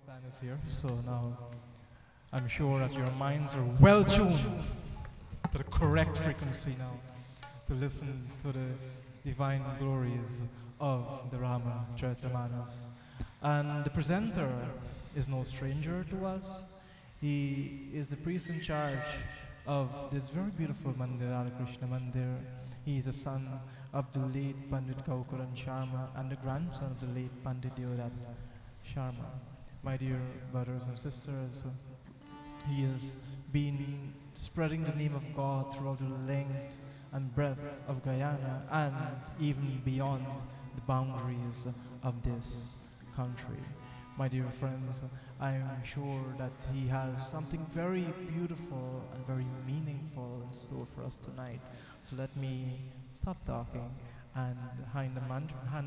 stand is here. So now I'm sure that your minds are well tuned to the correct frequency now to listen to the divine glories of the Rama Charitamanas. And the presenter is no stranger to us. He is the priest in charge of this very beautiful Mandir, Radha Krishna Mandir. He is the son of the late Pandit Rudra Sharma and the grandson of the late Pandit Rudra Sharma. My dear brothers and sisters, he has been spreading the name of God throughout the length and breadth of Guyana and even beyond the boundaries of this country. My dear friends, I am sure that he has something very beautiful and very meaningful in store for us tonight. So let me stop talking and hand the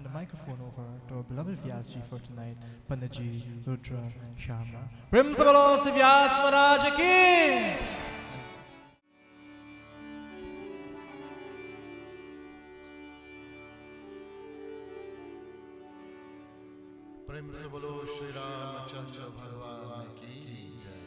microphone over to our beloved Vyasji for tonight, Pandit Rudra Sharma. Prem se bolo se Vyas Maharaj ki! प्रेम से बोलो श्री रामचंद्र भगवान की जय।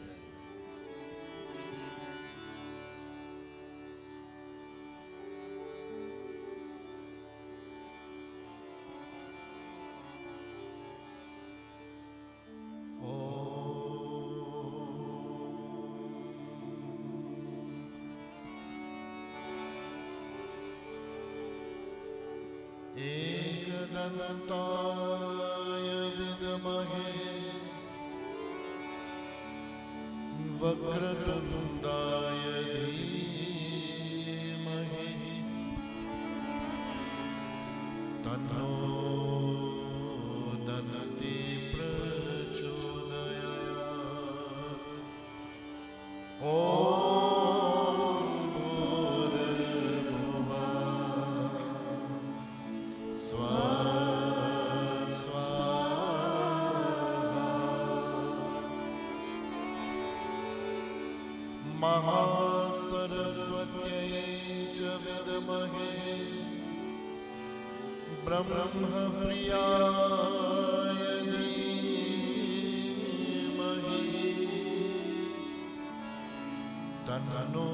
एकदन्ताय विद्महे वक्रतुण्डाय धीमहि तन्नो दन्ति प्रचोदयात्। ॐ महासरस्वत्यै च विद्महे ब्रह्मप्रियाय धीमहि तन्नो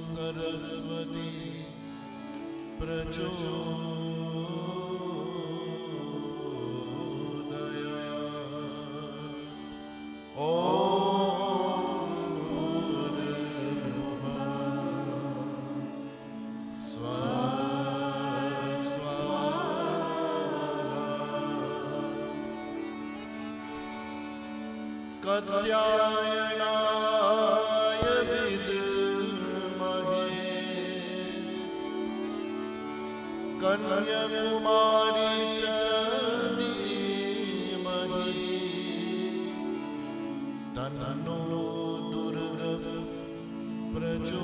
सरस्वती प्रचोदयात्। कात्यायनाय विद्महे कन्याकुमारी च धीमहि तन्नो दुर्गः प्रचोदयात्।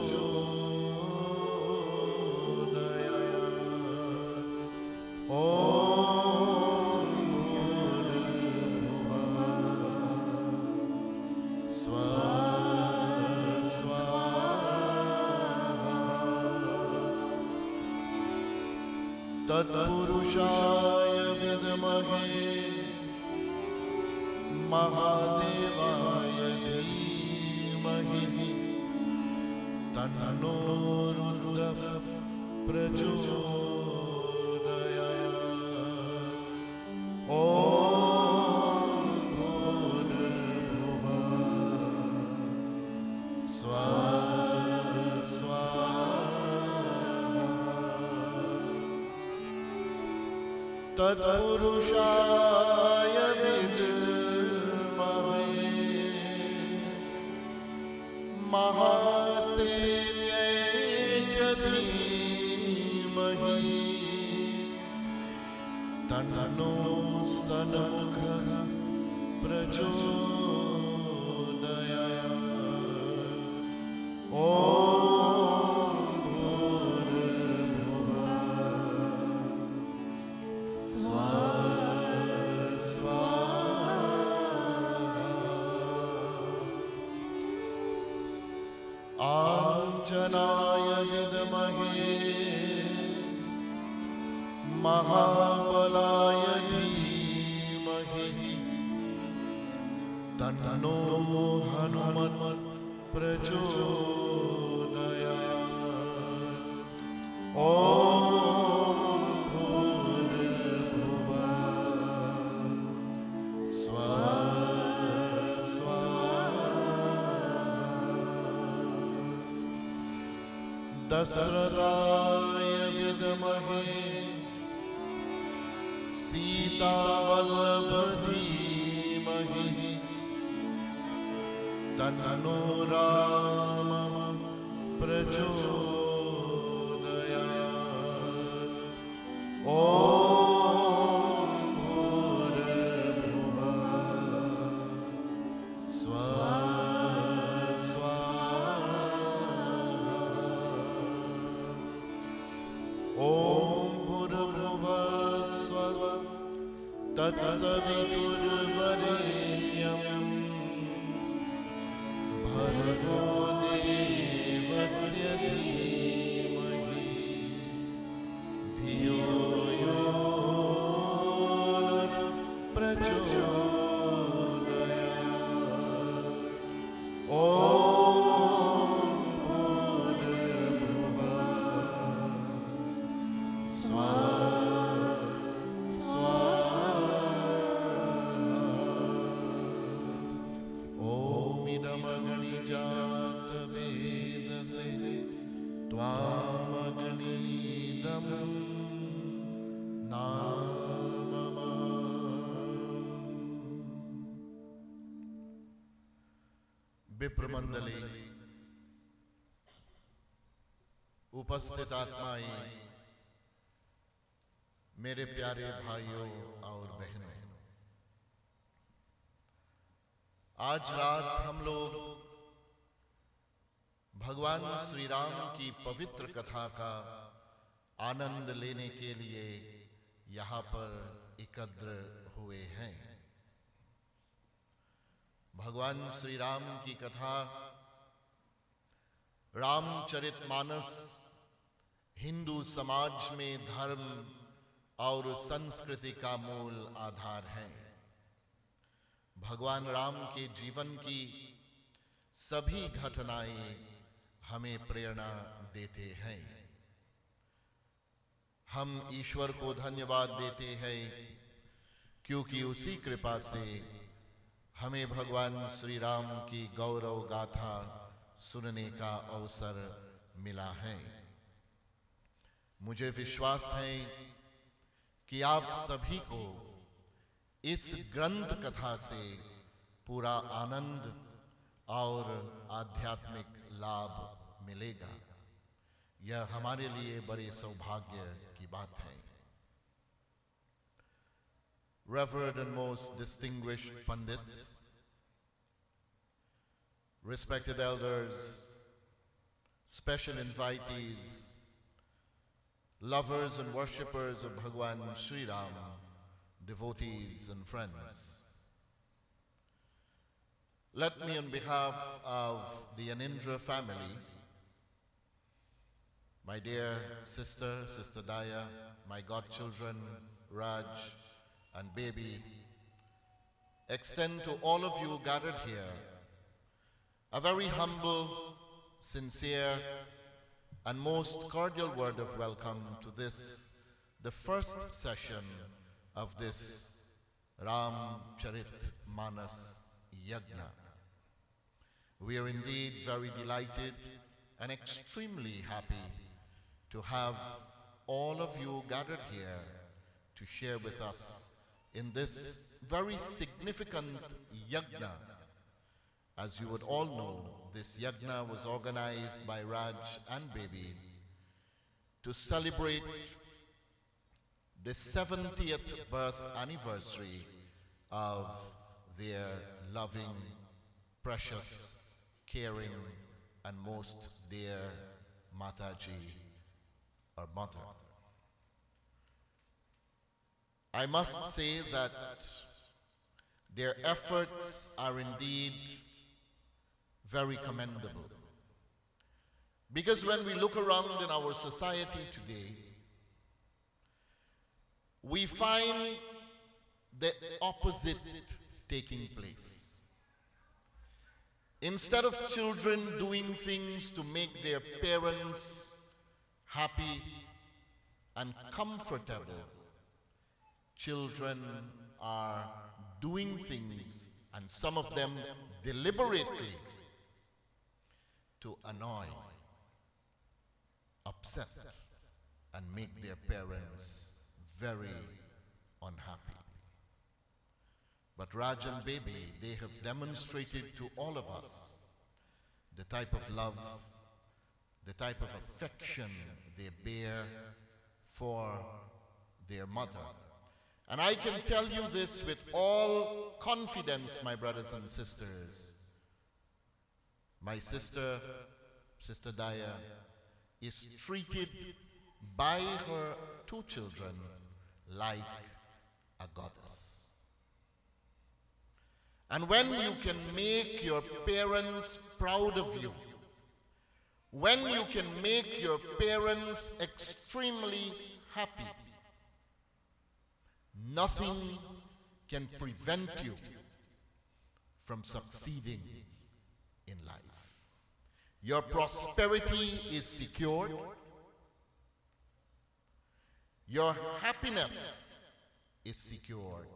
ॐ तत्पुरुषाय विद्महे महादेवाय धीमहि तन्नो रुद्रः प्रचोदयात्। ॐ भूर्भुवः स्वः तत्पुरुषाय विद्महे महासेन्यै च धीमहि तन्नो सन्मुखः प्रचोदयात्। ॐ आञ्जनाय विद्महे महाबलाय धीमहि तन्नो हनुमत् प्रचोदयात्। ओम भूर्भुवः स्वः स्वाहा। दशरथाय विद्महे सीतावल्लभ धीमहि तन्नो रामः प्रचोदयात्। ओम भूर्भुवः स्वः स्वाहा। ओम भूर्भुवः स्वः तत्सवितुर्वरेण्यं भर्गो देवस्य धीमहि धियो यो नः प्रचोदयात्। ओम भूर्भुवः स्वः विप्रमंडली उपस्थित आत्माएं, मेरे प्यारे भाइयों और बहनों, आज रात हम लोग भगवान श्री राम की पवित्र कथा का आनंद लेने के लिए यहाँ पर एकत्र हुए हैं। भगवान श्री राम की कथा रामचरितमानस हिंदू समाज में धर्म और संस्कृति का मूल आधार है। भगवान राम के जीवन की सभी घटनाएं हमें प्रेरणा देते हैं। हम ईश्वर को धन्यवाद देते हैं क्योंकि उसी कृपा से हमें भगवान श्री राम की गौरव गाथा सुनने का अवसर मिला है। मुझे विश्वास है कि आप सभी को इस ग्रंथ कथा से पूरा आनंद और आध्यात्मिक लाभ मिलेगा। यह हमारे लिए बड़े सौभाग्य की बात है। Revered and most distinguished Pandits, respected elders, special invitees, lovers and worshippers of Bhagwan Sri Ram, devotees and friends. Let me, on behalf of the Anindra family, my dear sister, Sister Daya, my godchildren, Raj and baby, extend to all of you gathered here a very humble, sincere, and most cordial word of welcome to this, the first session of this Ramcharitmanas Yagna. We are indeed very delighted and extremely happy to have all of you gathered here to share with us in this very significant yagna. As you would all know, this yagna was organized by Raj and Baby to celebrate the 70th birth anniversary of their loving, precious, caring, and most dear Mataji, or mother. I must say that their efforts are indeed very commendable. Because when we look around in our society today, we find the opposite taking place. Instead of children doing things to make their parents happy and comfortable, children are doing things, and some of them deliberately, to annoy, upset, and make their parents very unhappy. But Raj and Baby, they have demonstrated to all of us the type of love, the type of affection they bear for their mother. And I can tell you this with all confidence, my brothers and sisters. My sister, Sister Daya, is treated by her two children like a goddess. And when you can make your parents proud of you, when you can make your parents extremely happy, nothing can prevent you from succeeding in life. Your prosperity is secured. Your happiness is secured.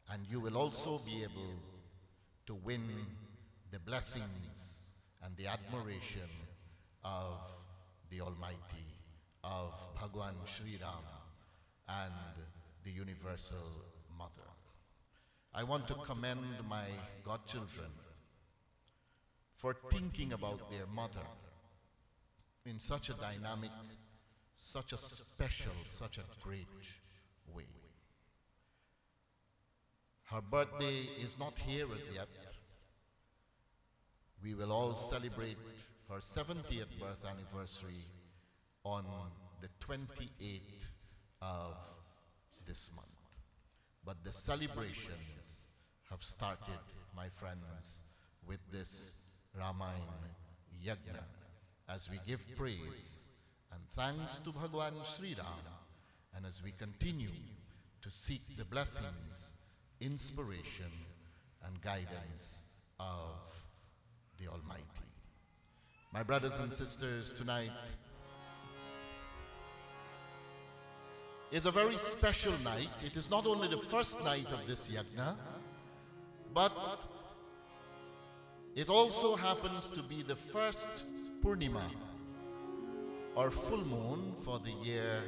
And you will also be able to win the blessings and the admiration of the Almighty, of Bhagwan Sri Ram and the Universal Mother. I want to commend my godchildren for thinking about their mother in such a dynamic, such a special, such a great way. Her birthday is not here as yet. We will all celebrate her 70th birth anniversary on the 28th of this month. But the celebrations have started, my friends, with this Ramayana Yagna, as we give praise and thanks to Bhagwan Sri Ram, and as we continue to seek the blessings, inspiration, and guidance of the Almighty. My brothers and sisters, tonight is a very special night. It is not only the first night of this Yagna, but it also happens to be the first Purnima, or full moon, for the year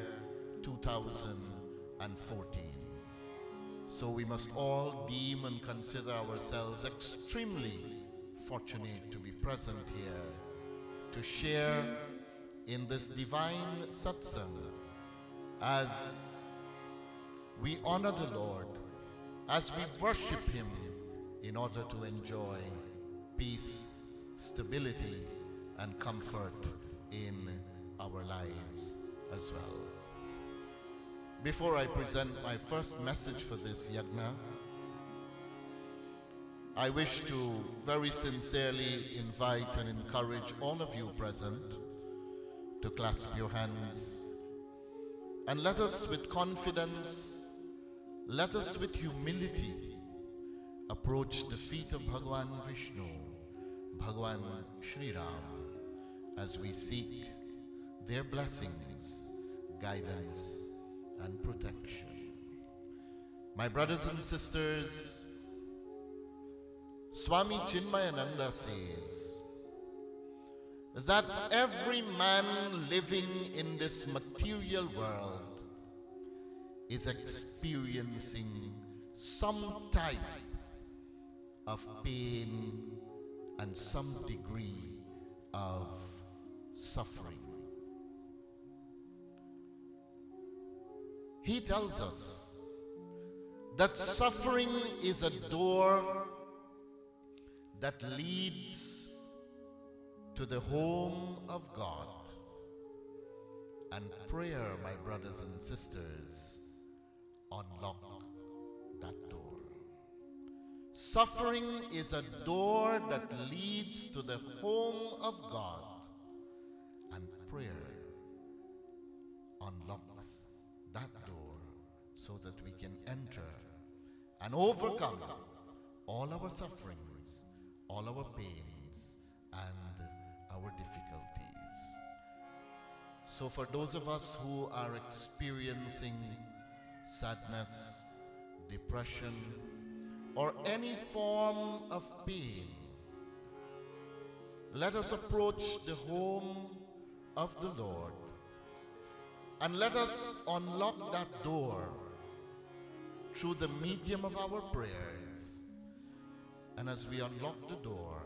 2014. So we must all deem and consider ourselves extremely fortunate to be present here, to share in this divine satsang, as we honor the Lord, as we worship Him, in order to enjoy peace, stability, and comfort in our lives as well. Before I present my first message for this Yagna, I wish to very sincerely invite and encourage all of you present to clasp your hands, and let us with confidence, let us with humility approach the feet of Bhagwan Vishnu, Bhagwan Sri Ram, as we seek their blessings, guidance, and protection. My brothers and sisters, Swami Chinmayananda says that every man living in this material world is experiencing some type of pain and some degree of suffering. He tells us that suffering is a door that leads to the home of God. And prayer, my brothers and sisters, unlock that door. Suffering is a door that leads to the home of God, and prayer unlocks that door so that we can enter and overcome all our sufferings, all our pains and our difficulties. So for those of us who are experiencing sadness, depression, or any form of pain, let us approach the home of the Lord and let us unlock that door through the medium of our prayers. And as we unlock the door,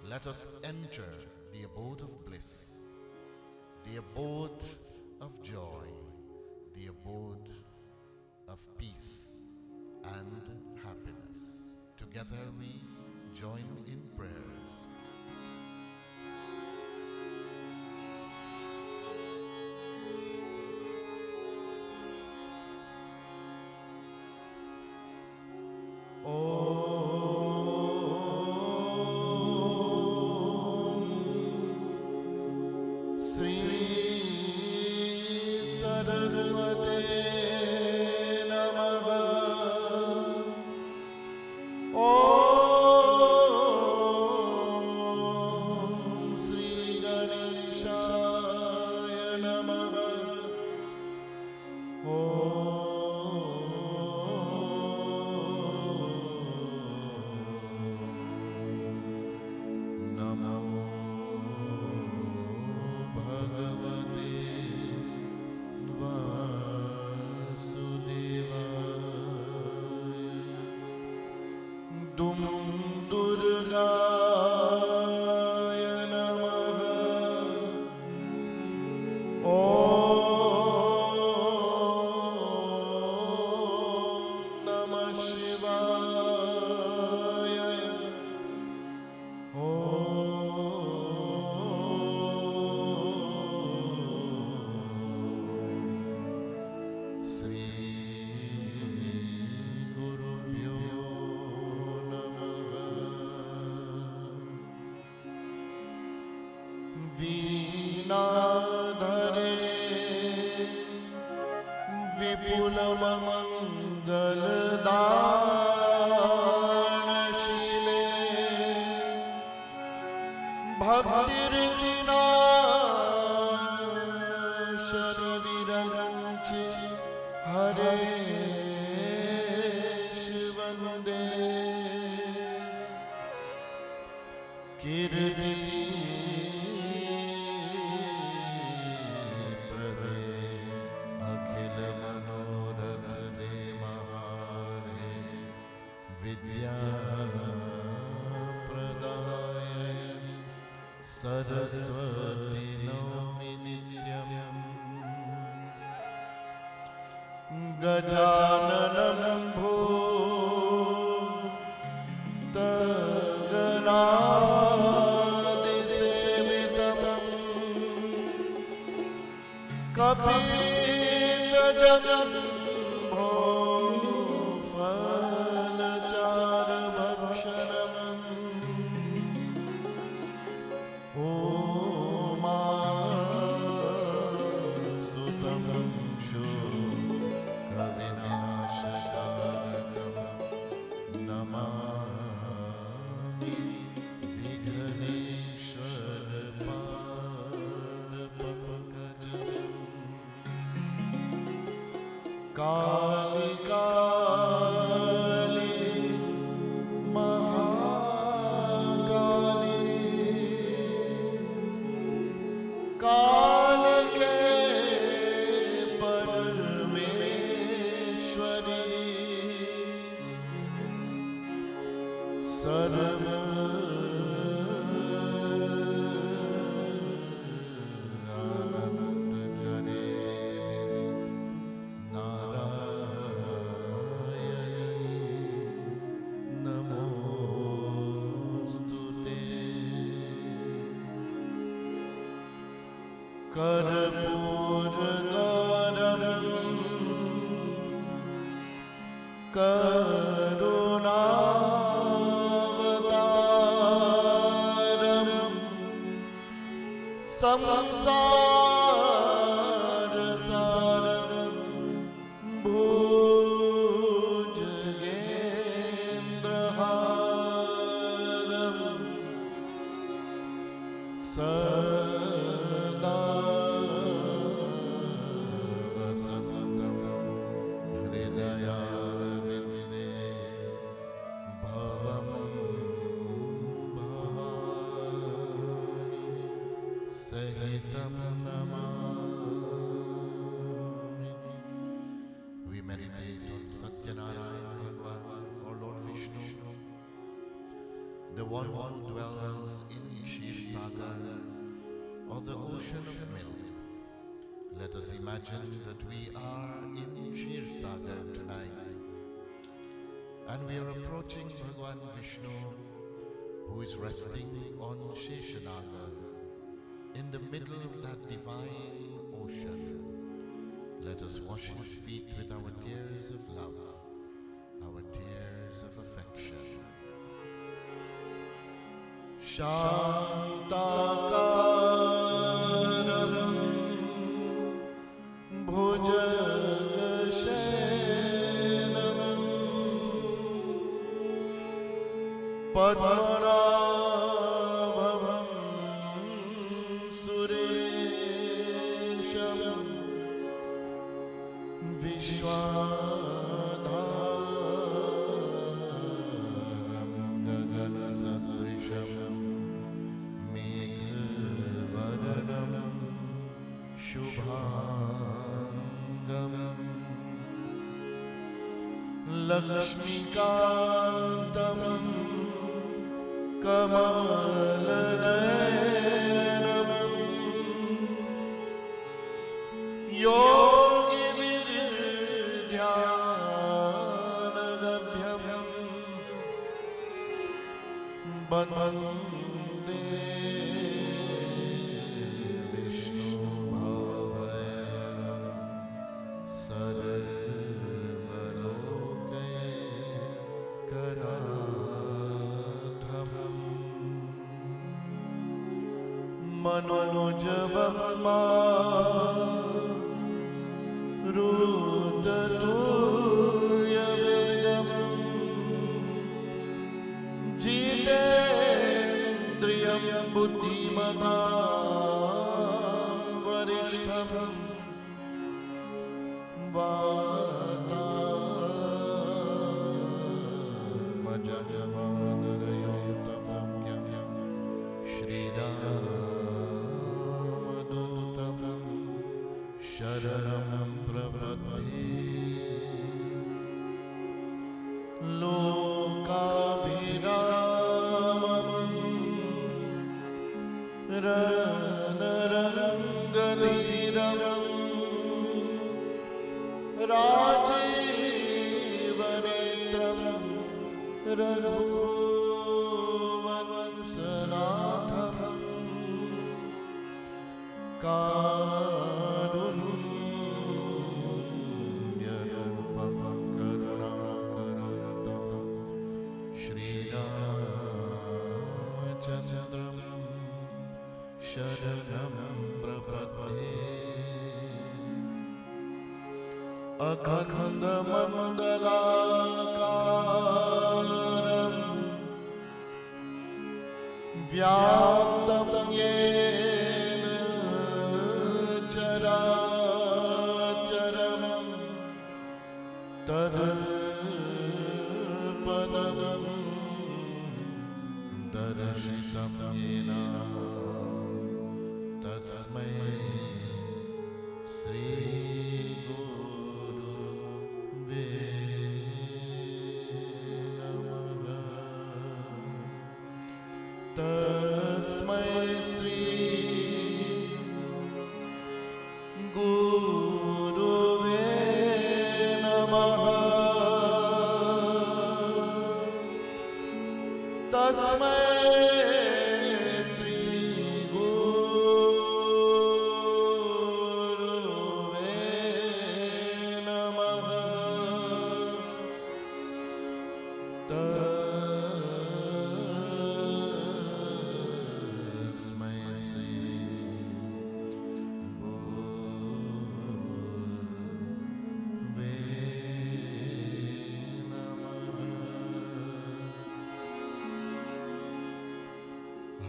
let us enter the abode of bliss, the abode of joy, the abode of peace and happiness. Together we join in prayers. Saraswati Nami Nityam Gajananam Bhuta Sevitam Kapita Jambho Falachara Bhakshanam Kali Kali Mahakali Kali ke Parameshwari Sarva Karpurgaram Karunavataram Samsarasaram Bhujagendrahara सदा वसन्तं हृदयारविन्दे भवं भवानि सहितं Namami. We meditate on Satyanarayana Bhagavan, or Lord Vishnu, the one who dwells in Ksheer Sagar, or the ocean of milk. Let us imagine that we are in Ksheer Sagar tonight, and we are approaching Bhagavan Vishnu, who is resting on Sheshanagar, in the middle of that divine ocean. Let us wash his feet with our tears of love, our tears of affection. Shantakaram bhujagashenam padmanabhavam suresham vishwadharam gaganasatrisham meghalvaranam shubhangam lakshmikantam kamalanayanam yogi vidyanagadhyam bande Vishnu bhavayanam sarvalokayakanathamam manojabam rudatulyavegam jitendriyam buddhimatam varishtham vatamajajavadarayotamam Shriram Sharanam Prabhati Lokabhiramam Ranarangadiram Rajivanetram Raghuvansanatham Karunyarupam Karunakaratam Shriramachandram Sharanam Prabhate Akhandamandalakaram Vyaptam yena characharam Tadarpanam darshitam yena Tasmai Sri Guruve Namaha. Tasmai Sri Guruve Namaha. Tasmai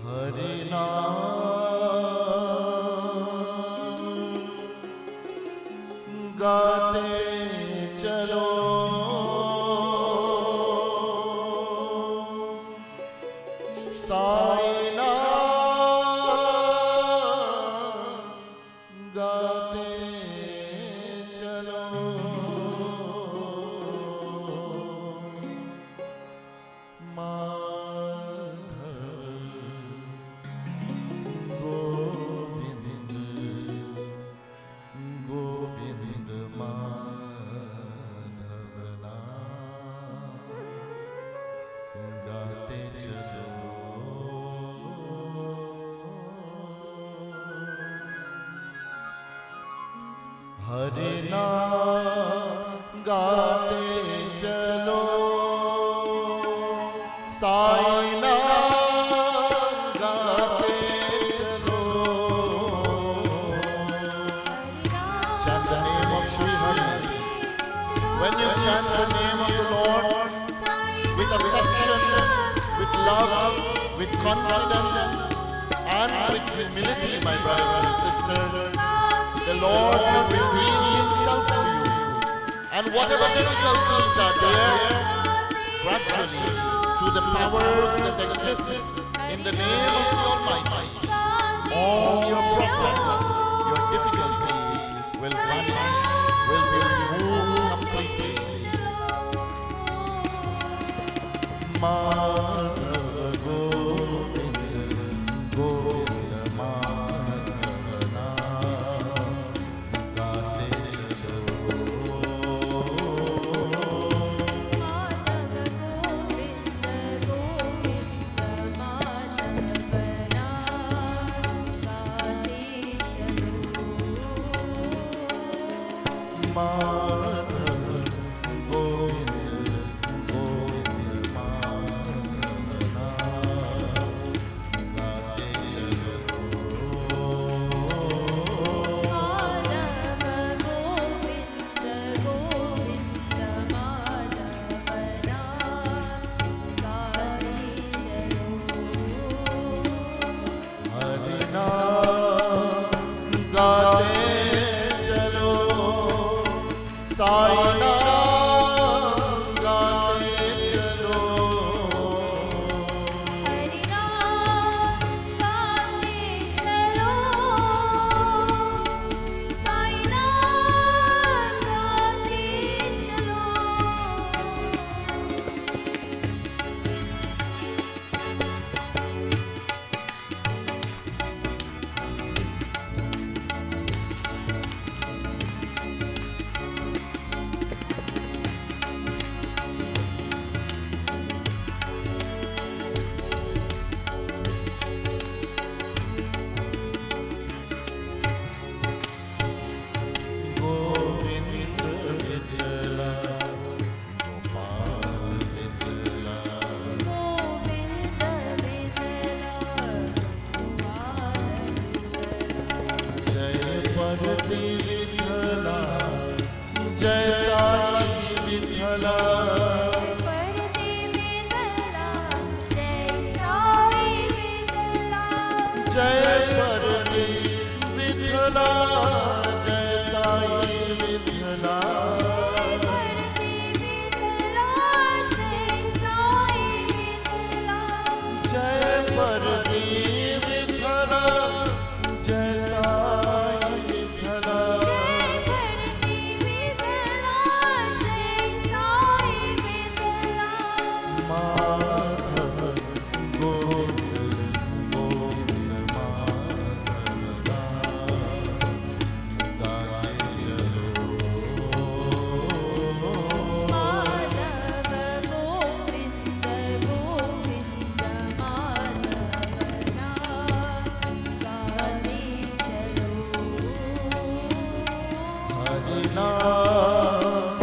Hari Nam Sai नाम गाते चलो। गोविंद माधव नाम गाते चलो। हरे नाम गाते चलो, साई नाम गाते चलो। Chant the name of Shri Hari. When you chant the name of the Lord with affection, with love, with confidence, and with humility, my brothers and sisters, the Lord will reveal Himself to you. And whatever difficulties are there, gradually, through the powers that exist in the name of the Almighty, all your problems, your difficulties will vanish, will be removed completely. Madhav Govind, Govind Madhav Naam गाते चलो। माधव गोविंद गोविंद माधव नाम गाते चलो। हरि नाम गाते चलो, साई नाम गाते चलो। हरि नाम गाते चलो, साई नाम गाते चलो। गोविंद विठला गोपाल विठला, गोविंद विठला जय परति विठला, जय साई विठला। परति विठला, जय साई विठला। जय परति विठला, जय साई विठला। परति विठला, जय साई विठला। जय परति विठला, जय साई विठला। परति विठला, जय साई विठला। माधव गोविंद गोविंद माधव नाम गाते चलो। माधव गोविंद गोविंद माधव नाम गाते चलो। हरि नाम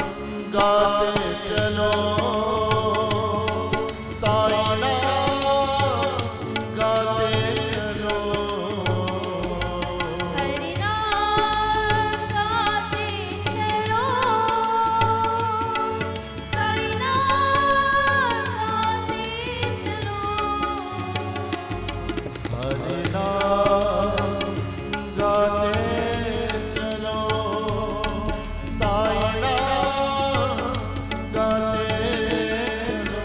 गाते चलो, साई नाम गाते चलो। हरि नाम गाते चलो, साई नाम गाते चलो। हरि नाम गाते चलो, साई नाम गाते चलो।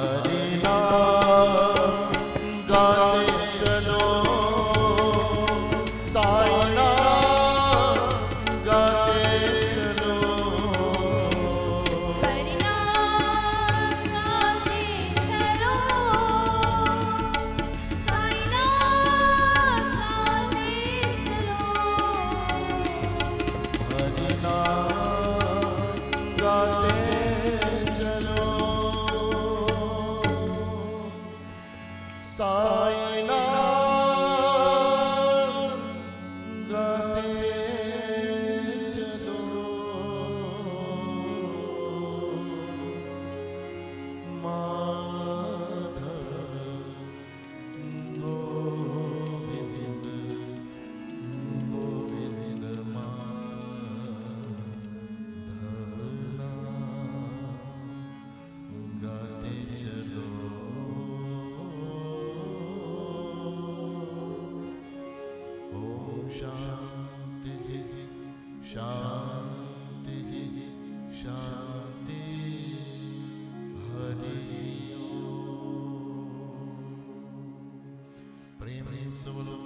हरि नाम गाते चलो साई नाम गाते चलो हरिनाम गाते चलो साई नाम गाते चलो हरि नाम गाते चलो साई नाम गाते चलो माधव गोविंद गोविंद माधव नाम गाते चलो ओम शांति शांति शांति हरि ओम। प्रेम से बोलो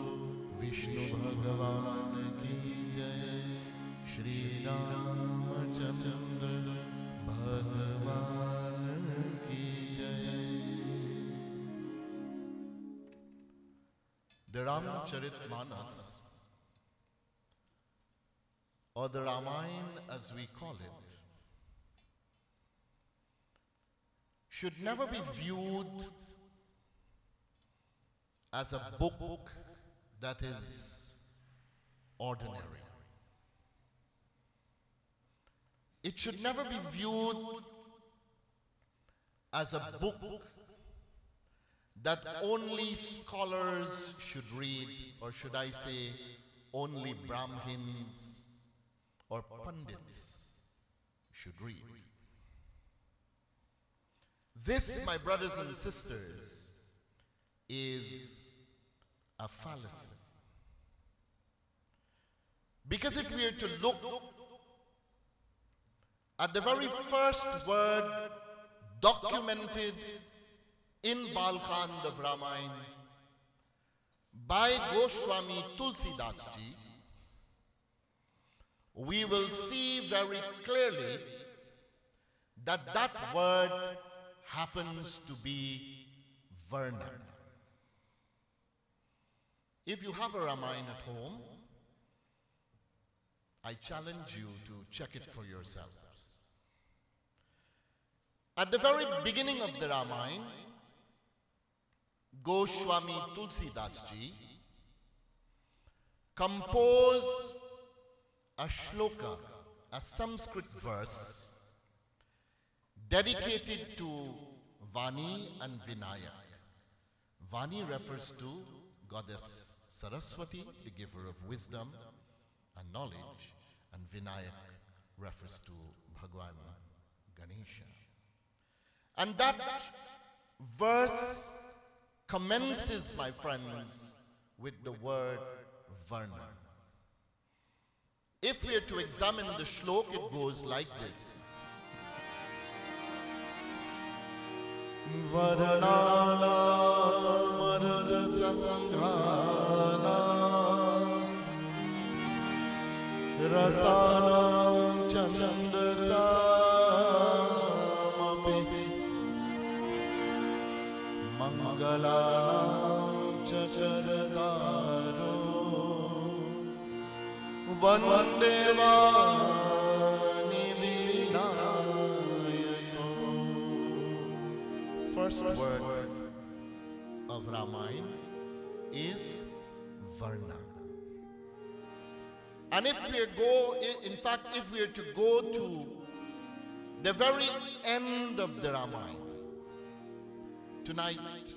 विष्णु भगवान की जय श्री रामचंद्र भगवान की जय। The Ramcharitmanas, or the Ramayana as we call it, should never be viewed as a book that is ordinary. It should never be viewed as a book that only scholars should read, or should I say, only Brahmins or Pandits should read. This, my brothers and sisters, is a fallacy. Because if we are to look at the very first word documented in Balkhand of Ramayana by Goswami Tulsidas ji, we will see very clearly that that word happens to be Varna. If you have a Ramayana at home, I challenge you to check it for yourselves. At the very beginning of the Ramayana, Goswami Tulsidas ji composed a shloka, a Sanskrit verse dedicated to Vani and Vinayak. Vani refers to Goddess Saraswati, the giver of wisdom and knowledge, and Vinayak refers to Bhagwan Ganesha. And that verse commences, my friends, with the word Varna. If we are to examine the shlok, it goes like this. Varnana marad sanghana rasana chandra samapi mangalanam chachardaro vandevani vinayako. First word of Ramayana is Varna. And if we go, in fact, if we are to go to the very end of the Ramayana, tonight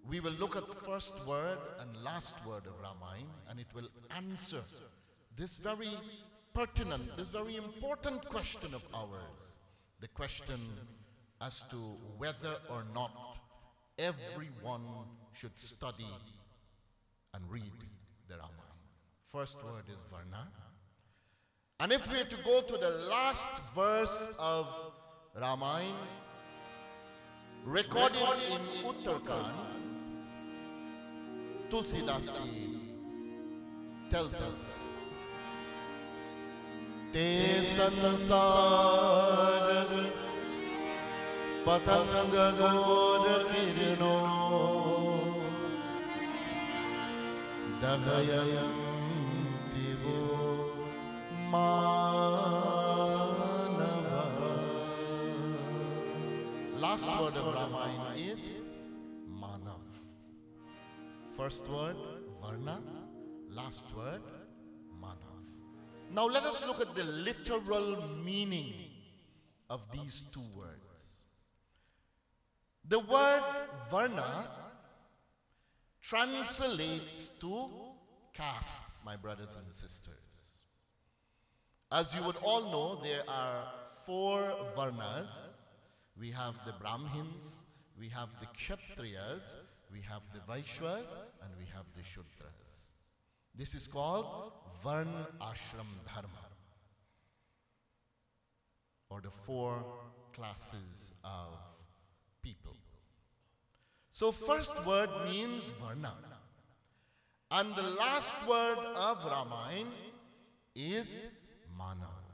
we will look at first word and last word of Ramayana, and it will answer this very pertinent, this very important question of ours, the question as to whether or not everyone should study and read the Ramayana. First word is Varna. And if we are to go to the last verse of Ramayana, recorded in Uttarakhand, Tulsidas ji tells us, Te sansar patanga gor kirno dagayanti vo manava. Last word of Ramayana is Manav. First word, Varna. Last word, Manav. Now let us look at the literal meaning of these two words. The word Varna translates to caste, my brothers and sisters. As you would all know, there are 4 Varnas. We have the Brahmins, we have the Kshatriyas, we have the Vaishyas, and we have the Shudras. This is called Varna Ashram Dharma, or the 4 classes of people. So first word means Varna, and the last word of Ramayana is Manav.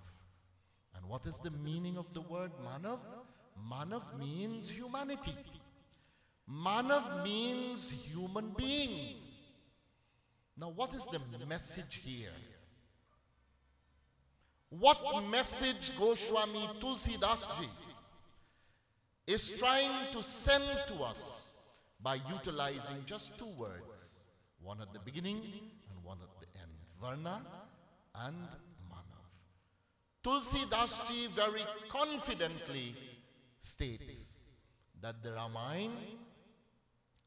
And what is the meaning of the word Manav? Manav means humanity. Manav means human beings. Now what is the message here? What message Goswami Tulsidas ji is trying to send to us by utilizing just 2 words, one at the beginning and one at the end, Varna and Manav. Tulsidas ji very confidently states that the Ramayana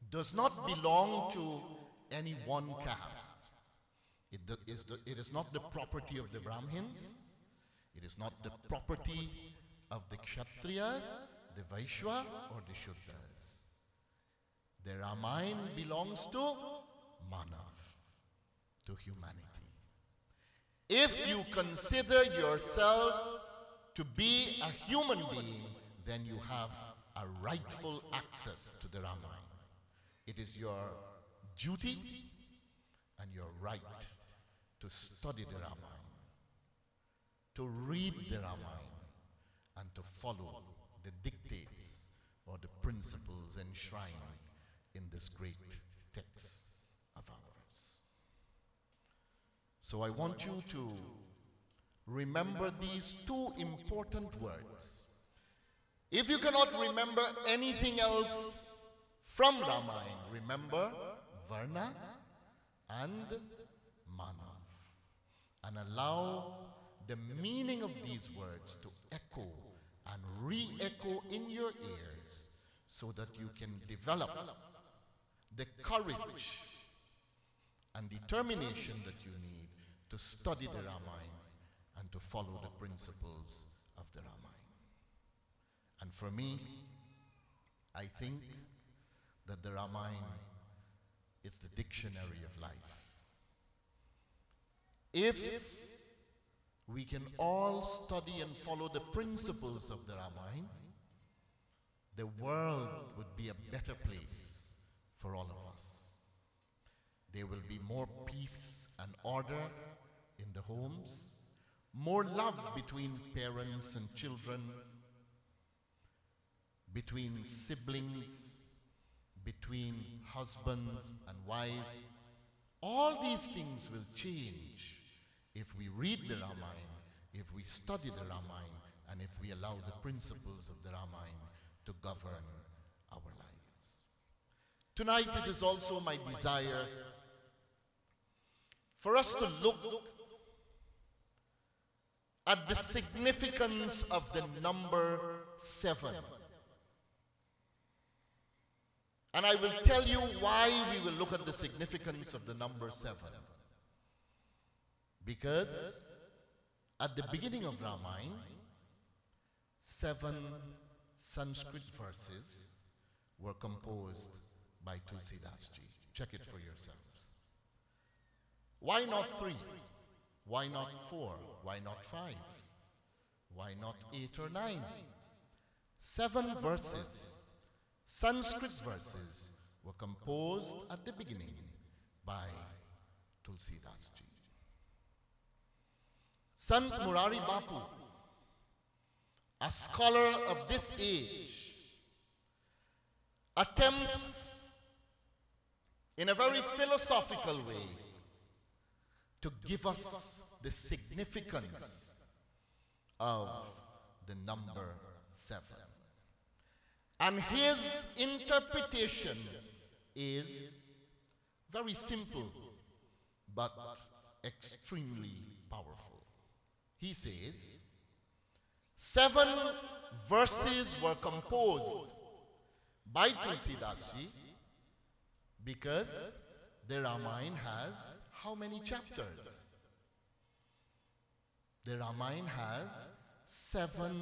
does not belong to any one caste. It is not the property of the Brahmins. It is not the property of the Kshatriyas, the Vaishya, or the Shudras. The Ramayana belongs to Manav, to humanity. If you consider yourself to be a human being, then you have a rightful access to the Ramayana. It is your duty and your right to study the Ramayana, to read the Ramayana, and to follow the dictates or the principles enshrined in this great text of ours. So I want you to remember these 2 important words. If you cannot remember anything else from Ramayana, remember Varna and Manav, and allow the meaning of these words to echo and re-echo in your ears so that you can develop the courage and determination that you need to study the Ramayana and to follow the principles of the Ramayana. And for me, I think that the Ramayana is the dictionary of life. If we can all study and follow the principles of the Ramayana, the world would be a better place for all of us. There will be more peace and order in the homes, more love between parents and children, between siblings, between husband and wife. All these things will change if we read the Ramayana, if we study the Ramayana, and if we allow the principles of the Ramayana to govern our lives. Tonight it is also my desire for us to look at the significance of the number 7. And I will tell you why we will look at the significance of the number 7. Because at the beginning of Ramayana, 7 Sanskrit verses were composed by Tulsidas ji. Check it for yourselves. Why not 3? Why not 4? Why not 5? Why not 8 or 9? 7 verses, Sanskrit verses were composed at the beginning by Tulsidas ji. Sant Murari Bapu, a scholar of this age, attempts in a very philosophical way to give us the significance of the number 7. And his interpretation is very simple but extremely powerful. He says, 7 verses were composed by Tulsidas ji because the Ramayana has how many chapters? The Ramayana has 7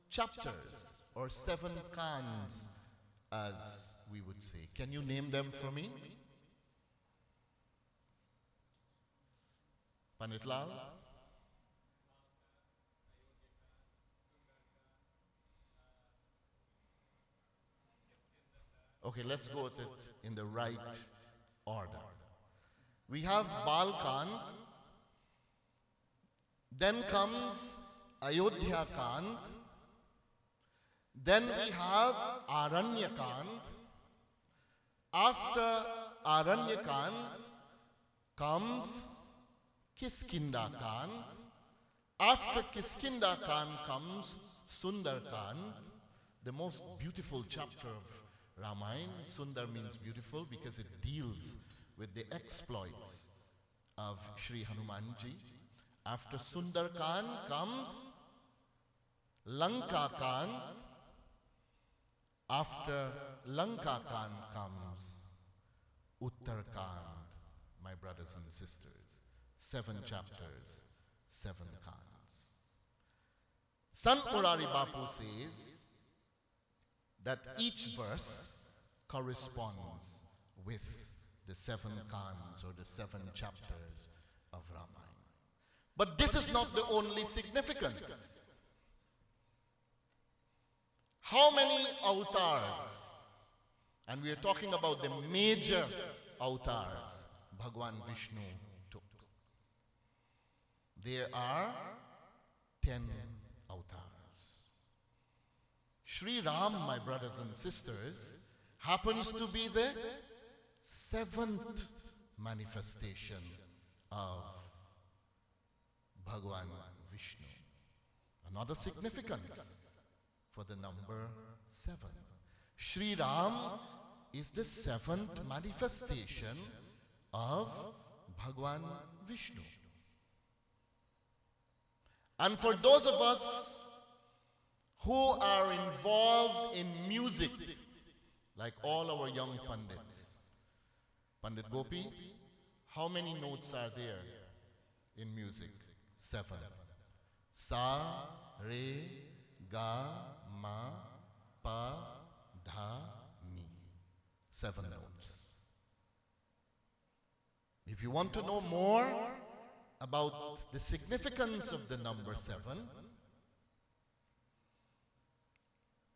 chapters, or 7 kans, as we would say. Can you name them for me? Pandit Lal? Okay, let's go with it in the right order. We have Balkand, then comes Ayodhya Kand, then we have Aranyakand. After Aranyakand comes Kiskindakand. After Kiskindakand comes Sundarkand, the most beautiful chapter of Ramayana. Sundar means beautiful because it deals with the exploits of Sri Hanumanji. After Sundarkand comes Lankakand. After Lankakand comes Uttarkand, my brothers and sisters. 7 chapters, 7 kans. Sant Murari Bapu says that each verse corresponds with the 7 kans or the 7 chapters of Ramayana. But this is not the only significance. How many avatars? And we are talking about the major avatars Bhagwan Vishnu took. There are 10 avatars. Sri Ram, my brothers and sisters, happens to be the 7th manifestation of Bhagwan Vishnu. Another significance for the number 7. Sri Ram is the 7th manifestation of Bhagwan Vishnu. And for those of us who are involved in music, like all our young Pandits, Pandit Gopi, how many notes are there in music? 7. Sa, Re, Ga, Ma, Pa, Dha, Mi. 7 notes. If you want to know more about the significance of the number 7,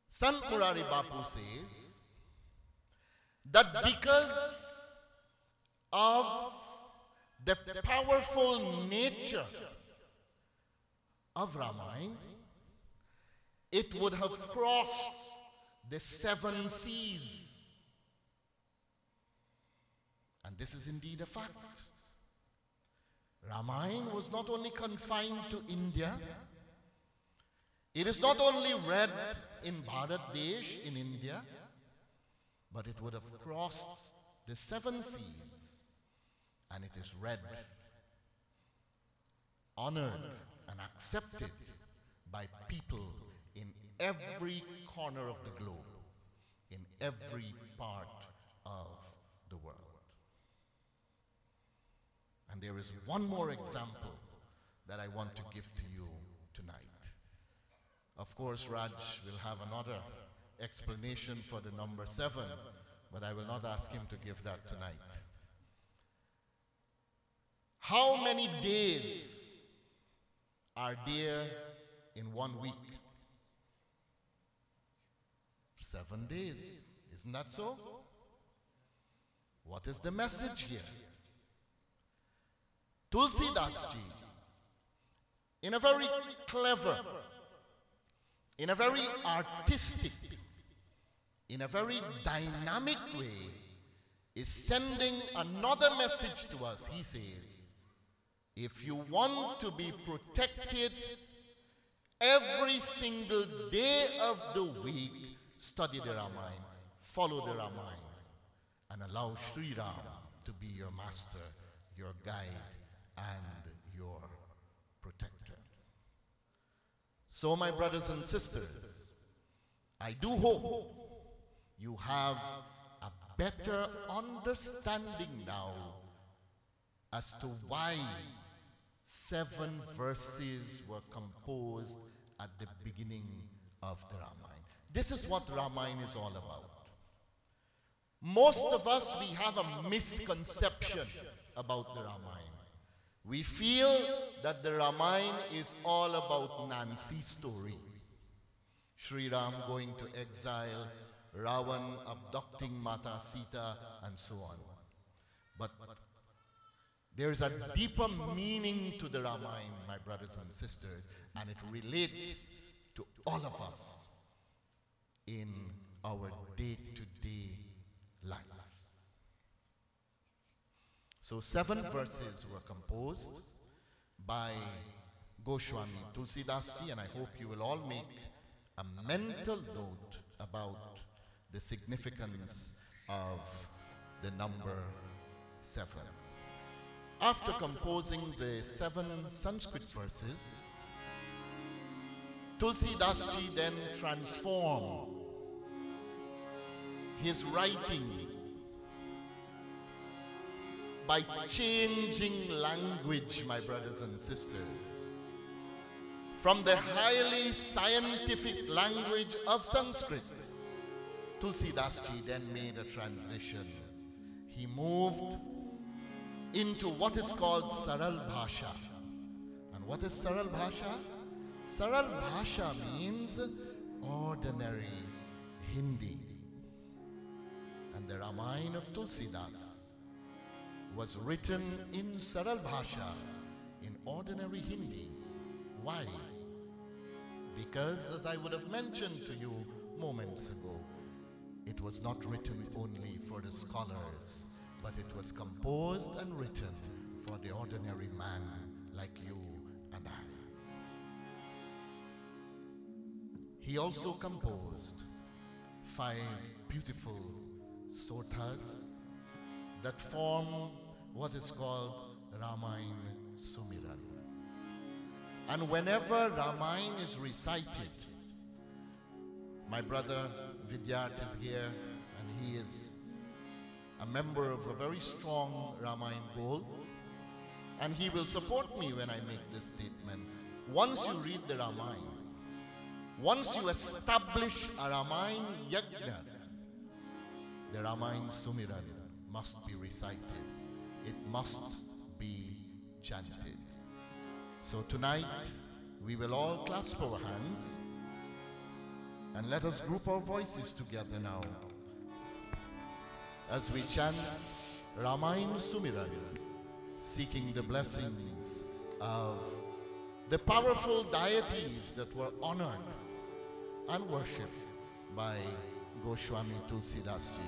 Sant Murari Bapu says that because of the powerful nature of Ramayana, it would have crossed the 7 seas. And this is indeed a fact. Ramayana was not only confined to India, it is not only read in Bharat Desh, in India, but it would have crossed the 7 seas, and it is read, honored, and accepted by people in every corner of the globe, in every part of the world. And there is one more example that I want to give to you tonight. Of course, Raj will have another explanation for the number 7, but I will not ask him to give that tonight. How many days are there in 1 week? 7 days. Isn't that so? What is the message here? Tulsidas ji, in a very clever, in a very artistic, in a very dynamic way, is sending another message to us. He says, if you want to be protected every single day of the week, study the Ramayana, follow the Ramayana, and allow Sri Ram to be your master, your guide, and your protector. So, my brothers and sisters, I do hope you have a better understanding now as to why 7 verses were composed at the beginning of the Ramayana. This is what Ramayana is all about. Most of us, we have a misconception about the Ramayana. We feel that the Ramayana is all about Nancy's story. Sri Ram going to exile, Ravan abducting Mata Sita, and so on. But there is a deeper meaning to the Ramayana, my brothers and sisters, and it relates to all of us in our day-to-day life. So 7 verses were composed by Goswami Tulsidas ji, and I hope you will all make a mental note about the significance of the number 7. After composing the 7 Sanskrit verses, Tulsidas ji then transformed his writing by changing language, my brothers and sisters. From the highly scientific language of Sanskrit, Tulsidas ji then made a transition. He moved into what is called Saral Bhasha. And what is Saral Bhasha? Saral Bhasha means ordinary Hindi. And the Ramayana of Tulsidas was written in Saral Bhasha, in ordinary Hindi. Why? Because, as I would have mentioned to you moments ago, it was not written only for the scholars, but it was composed and written for the ordinary man like you and I. He also composed 5 beautiful sotas that form what is called Ramayana Sumiran. And whenever Ramayana is recited, my brother Vidyart is here, and he is a member of a very strong Ramayana goal, and he will support me when I make this statement. Once you read the Ramayana, once you establish a Ramayana Yagna, the Ramayana Sumiran must be recited. It must be chanted. So tonight, we will all clasp our hands and let us group our voices together now as we chant Ramayana Sumiran, seeking the blessings of the powerful deities that were honored and worshipped by Goswami Tulsidas ji.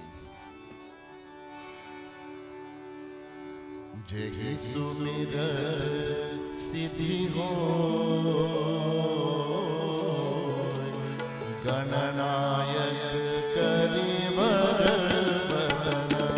Jai Sumiran Siddhi hoy, Gananayak Karivar Vadana.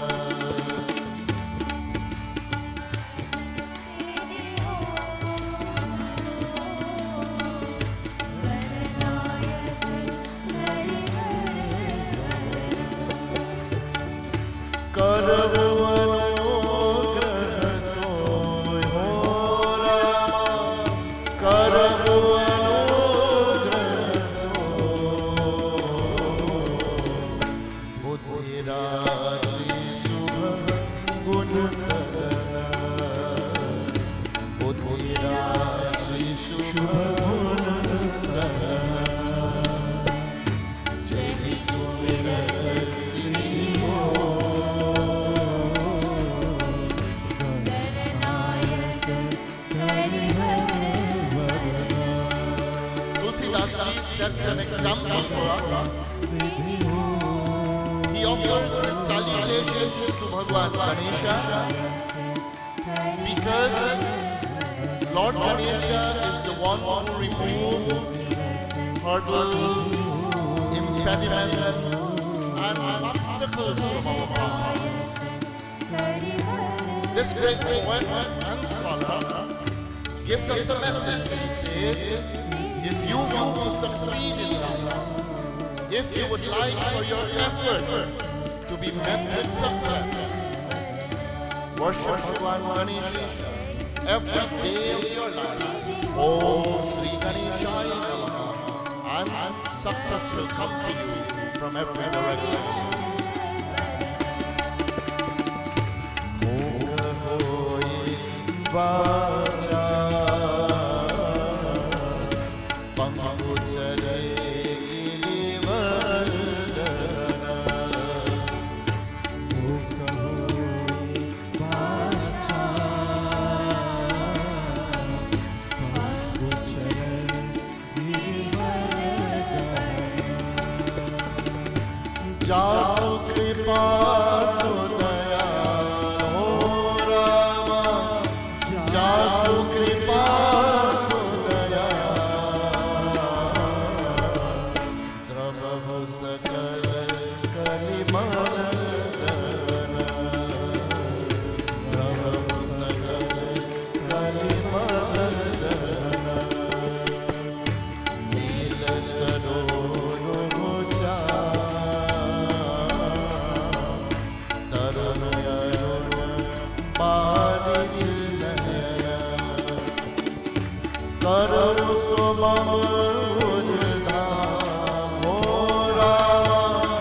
He offers his salutations to Bhagwan Ganesha because Lord Ganesha is the one who removes hurdles, impediments, and obstacles from our path. This great poet and scholar gives us a message. He says, if you want to succeed in life, if you would like for your efforts to be met with success, worship Bhagwan Ganesha every day of your life. Om Sri Ganeshaya Namaha. And success will come to you from every direction. Vacha Panguchare Girivardhana Jasu Kripa Sudayal Ho Rama Jasu Kripa Sudayal Drabhavu Sakal Kalimardana Drabhavu Sakal Kalimardana Nila Sarono Gosha Karo Somam Udham Ho Rama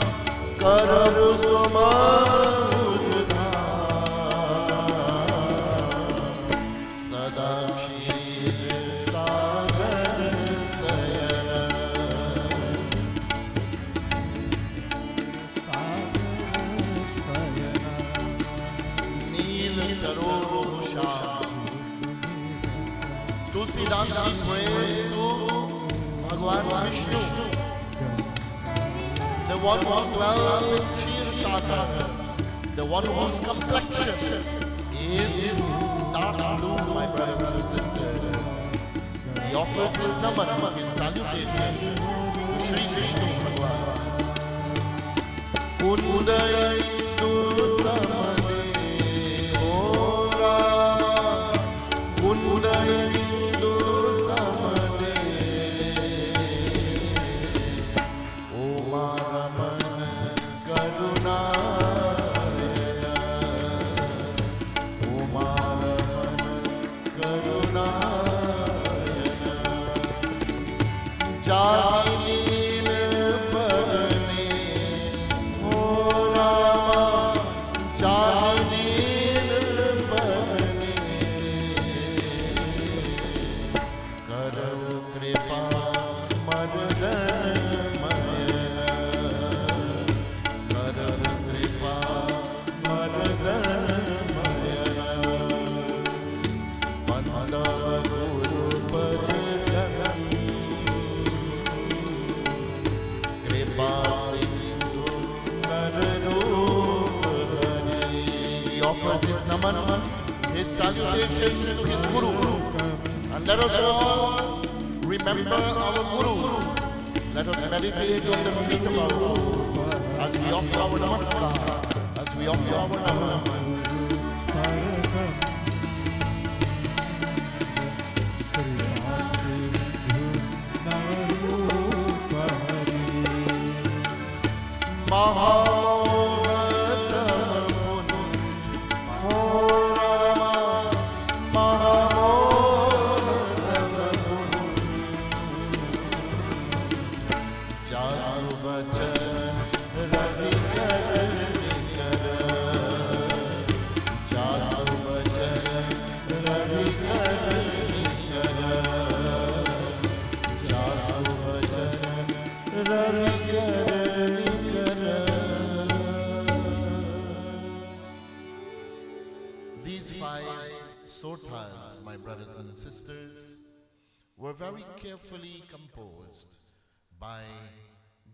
Karo Somam Udham Sada Kshir Sagar Sayana Neel Sarosha Tulsidas prays to Bhagwan Vishnu, the one who dwells in Kshir Sagar, the one whose complexion is dark blue, my brothers and sisters. He offers his naman, his salutation to Shri Vishnu Bhagwan. Undayantu samade o Rama, Undayantu samade o Maraman Karunaya, o Maraman Karunaya, Jahilin parne o Rama, Jahilin parne Karav kripa madhanmaya, Karav kripa madhanmaya, Vanda Guru Padam Kripa Sindhu Naranupani. He offers his naman, his salutations to his Guru. And let us all remember our Gurus. Let us meditate on the feet of our Gurus as we offer our namaskar, as we offer our naman. Mahamohantam Ho Rama, Mahamohantam Jasu Vachan Ravi Kara, Jasu Vachan Ravi Kara, Jasu Vachan Ravi Kara. These 5 sotas, my brothers and sisters, were very carefully composed by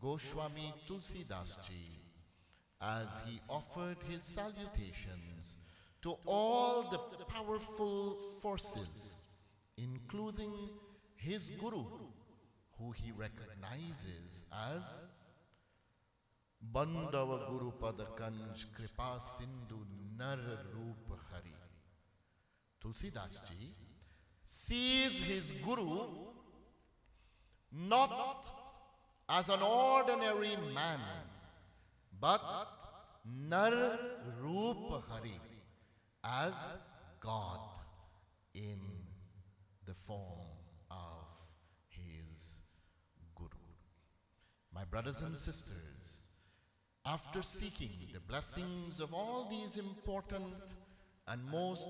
Goswami Tulsidas Ji, as he offered his salutations to all the powerful forces, including his Guru, who he recognizes as Bandava Guru Padakanj Kripa Sindhu Nar Roop Hari. Tulsidas Ji sees his Guru not as an ordinary man, but Nar Roop Hari, as God in the form of his Guru. My brothers and sisters, after seeking the blessings of all these important and most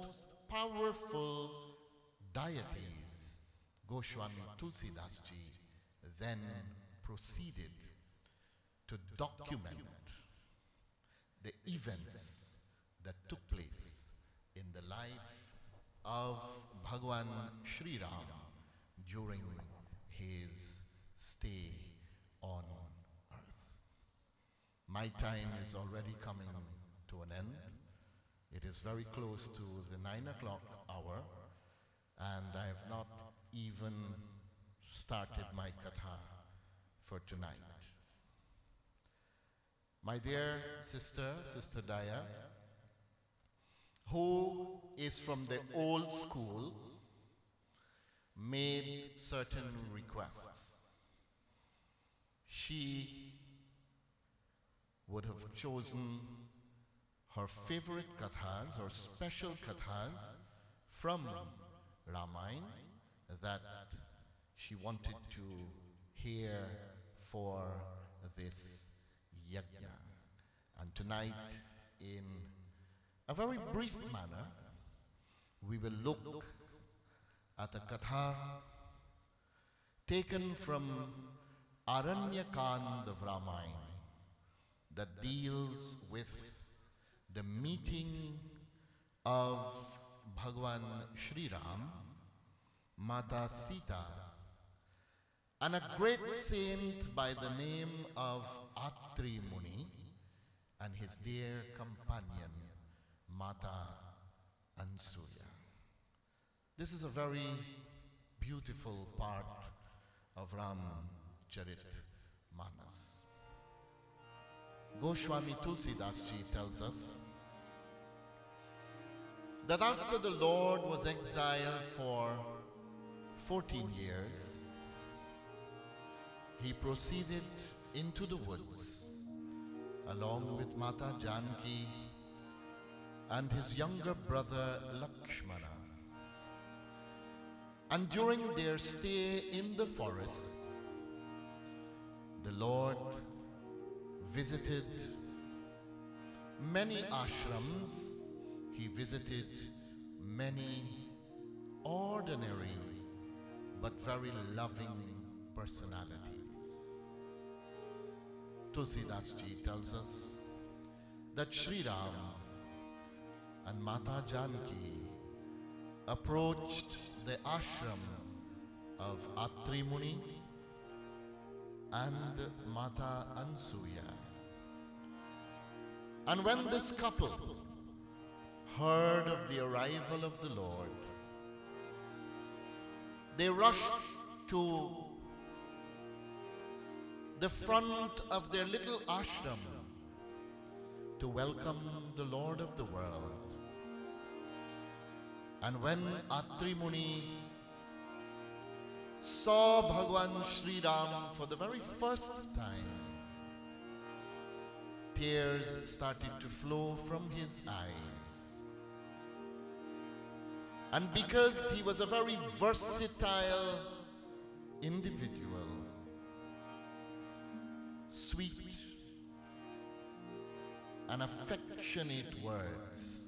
powerful deities, Goswami Tulsidas Ji then proceeded to document the events that took place in the life of Bhagwan Sri Ram during his stay on earth. My time is already coming to an end. It is very close to the 9 o'clock hour, and I have not even started my katha for tonight. My dear sister, Sister Daya, who is from the old school, made certain requests. She would have chosen her favorite kathas or special kathas from Ramayana that she wanted to hear for this Yagna. And tonight, in a very brief manner, we will look at a katha taken from Aranyakand of Ramayana that deals with the meeting of Bhagwan Sri Ram, Mata Sita, and a great saint by the name of Atri Muni and his dear companion Mata Ansuya. This is a very beautiful part of Ram Charit Manas. Goswami Tulsidas Ji tells us that after the Lord was exiled for 14 years, he proceeded into the woods along with Mata Janki and his younger brother Lakshmana. And during their stay in the forest, the Lord visited many ashrams. He visited many ordinary but very loving personalities. Tulsidas Ji tells us that Sri Ram and Mata Janki approached the ashram of Atri Muni and Mata Ansuya. And when this couple heard of the arrival of the Lord, they rushed to the front of their little ashram to welcome the Lord of the world. And when Atri Muni saw Bhagwan Sri Ram for the very first time, tears started to flow from his eyes. And because he was a very versatile individual, sweet and affectionate words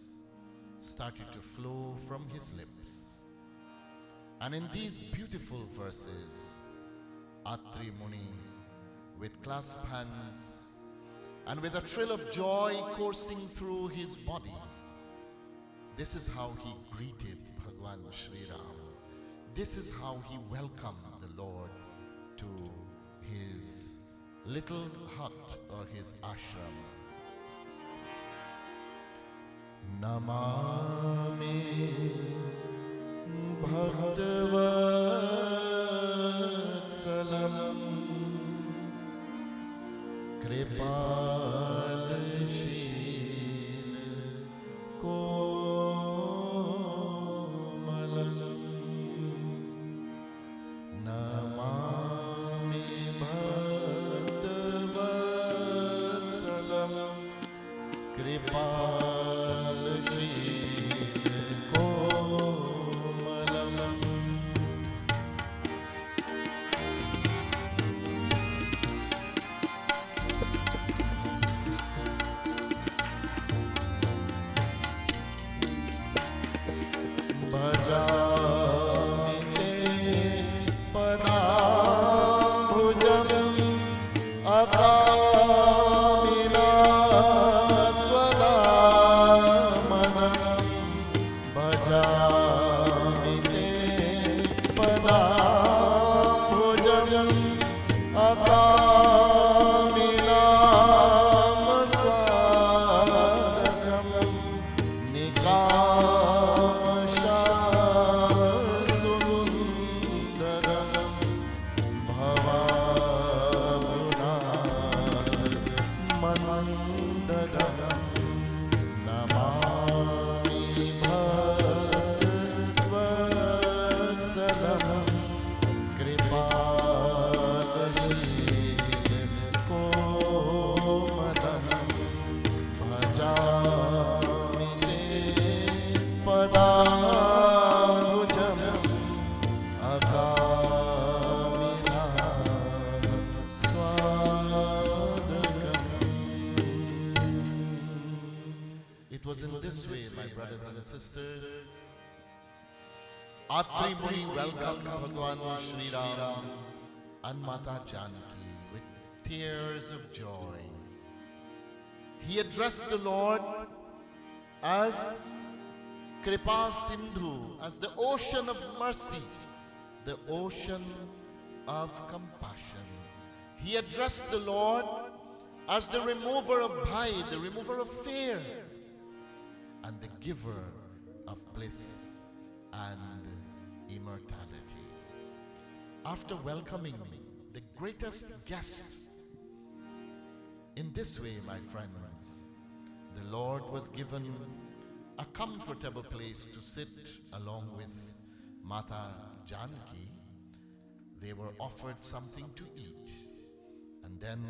started to flow from his lips. And in these beautiful verses, Atri Muni, with clasped hands and with a thrill of joy coursing through his body, this is how he greeted Bhagwan Sri Ram. This is how he welcomed the Lord to his little hut or his ashram. Namami Bhaktavatsalam Kripalashil Komalam Namami Bhaktavatsalam Kripalashil Komalam Bhajamite padambhujam akamina swadamanam Bhajamite padambhujam akamina swadakam Nikamashasundaram Bhavamunad Namami Bhaktavatsalam Kripalashil Komalam Bhajamite padambhujam akamina swadakam. It was in this way, my brothers and sisters, Atri Muni welcomed Bhagwan Shri Ram and Mata Janki with tears of joy. He addressed the Lord as Kripa Sindhu, as the ocean of mercy, the ocean of compassion. He addressed the Lord as the remover of bhai, the remover of fear, and the giver of bliss and immortality. After welcoming me, the greatest guest, in this way, my friends, the Lord was given a comfortable place to sit along with Mata Janki. They were offered something to eat. And then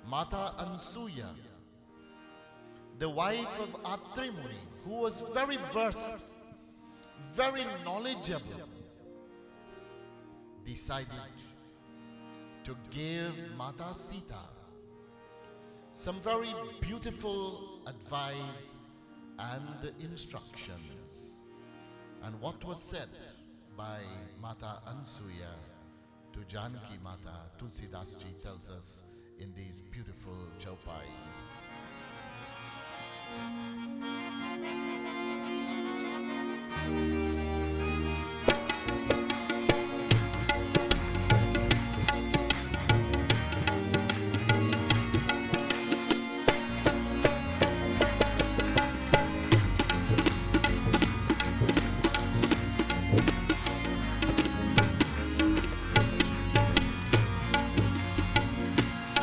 Mata Ansuya, the wife of Atri Muni, who was very versed, very knowledgeable, decided to give Mata Sita some very beautiful advice and instructions. And what was said by Mata Ansuya to Janki Mata, Tulsidas ji tells us in these beautiful chaupai.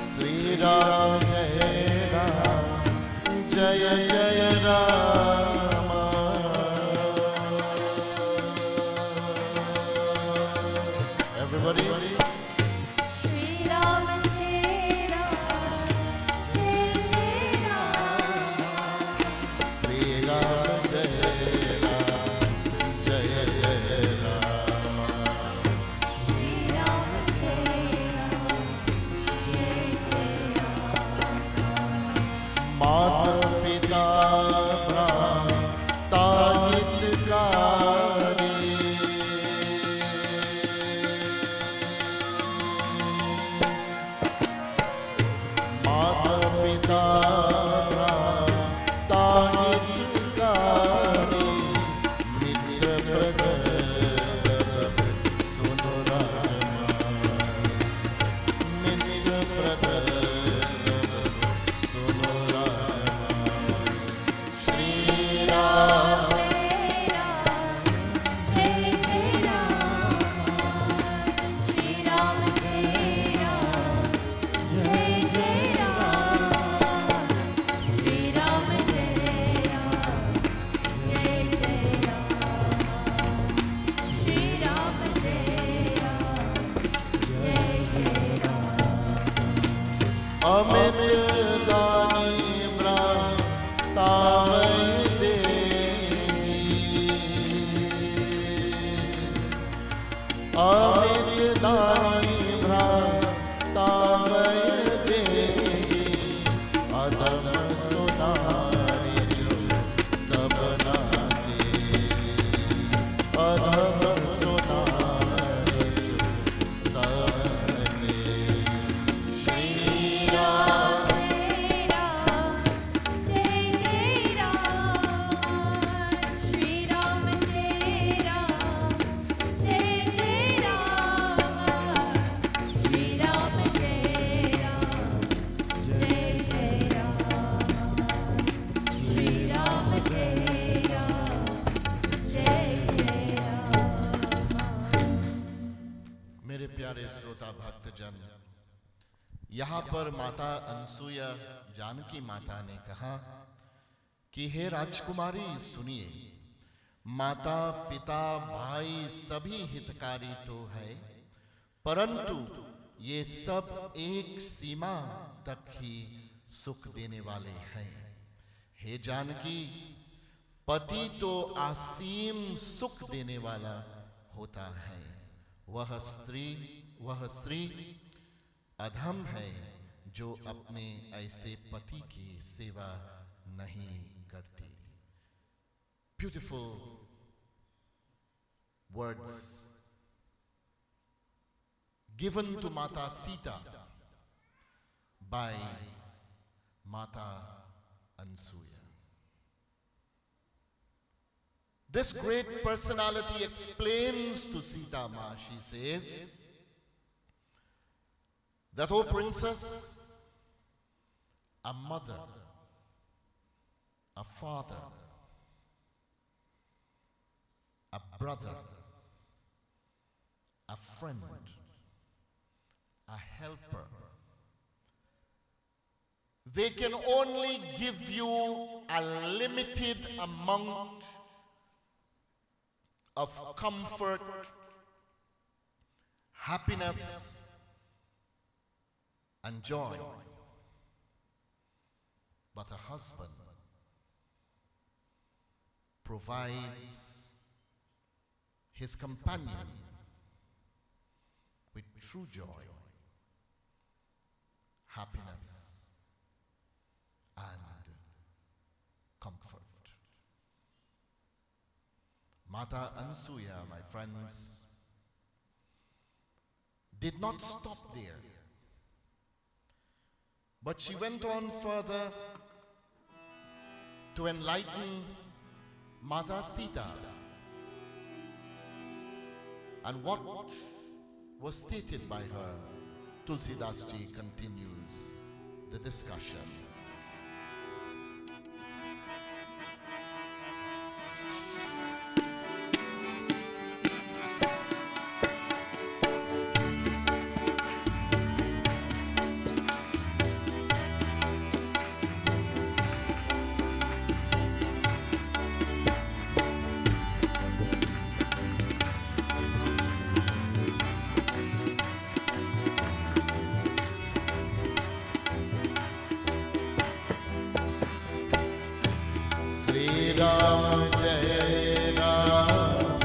Sri Ram Jai Ram Jaya Jaya Rama. Everybody. Shri Ram Jai Ram Jai Jai Ram. Sri Ram Jai Ram Jaya Jaya Rama. Shri Ram Jai Ram Jai Jai Ram. Mata Pita Brahmata Hitkari. Mata Pita Brahmata Hitkari. Mitra Pragar Suno Rama. Amit दानी व्रतावै देवी, अमित दानी व्रतावै देवी, अधम सुनारी जो सबना के, अधम सुनारी जो सबके। श्री राम जय जय राम, श्री राम जय राम, जय जय राम, श्री राम जय राम, जय जय राम, श्री राम जय राम, जय जय राम। मेरे प्यारे श्रोता भक्तजन, यहाँ पर माता अनसुया जानकी माता ने कहा कि हे राजकुमारी सुनिए, माता पिता भाई सभी हितकारी तो है, परंतु ये सब एक सीमा तक ही सुख देने वाले हैं। हे जानकी, पति तो असीम सुख देने वाला होता है, वह स्त्री अधम है जो अपने ऐसे पति की सेवा नहीं करती। Beautiful words given to Mata Sita by Mata Ansuya. This great personality explains to Sita Ma, she says, that, O princess, a mother, a father, a brother, a friend, a helper, they can only give you a limited amount of comfort, happiness, and joy. But a husband provides his companion with true joy, happiness, and comfort. Mata Ansuya, my friends, did not stop there, but she went on further to enlighten Mata Sita. And what was stated by her, Tulsidas ji continues the discussion. Ram Jai Ram,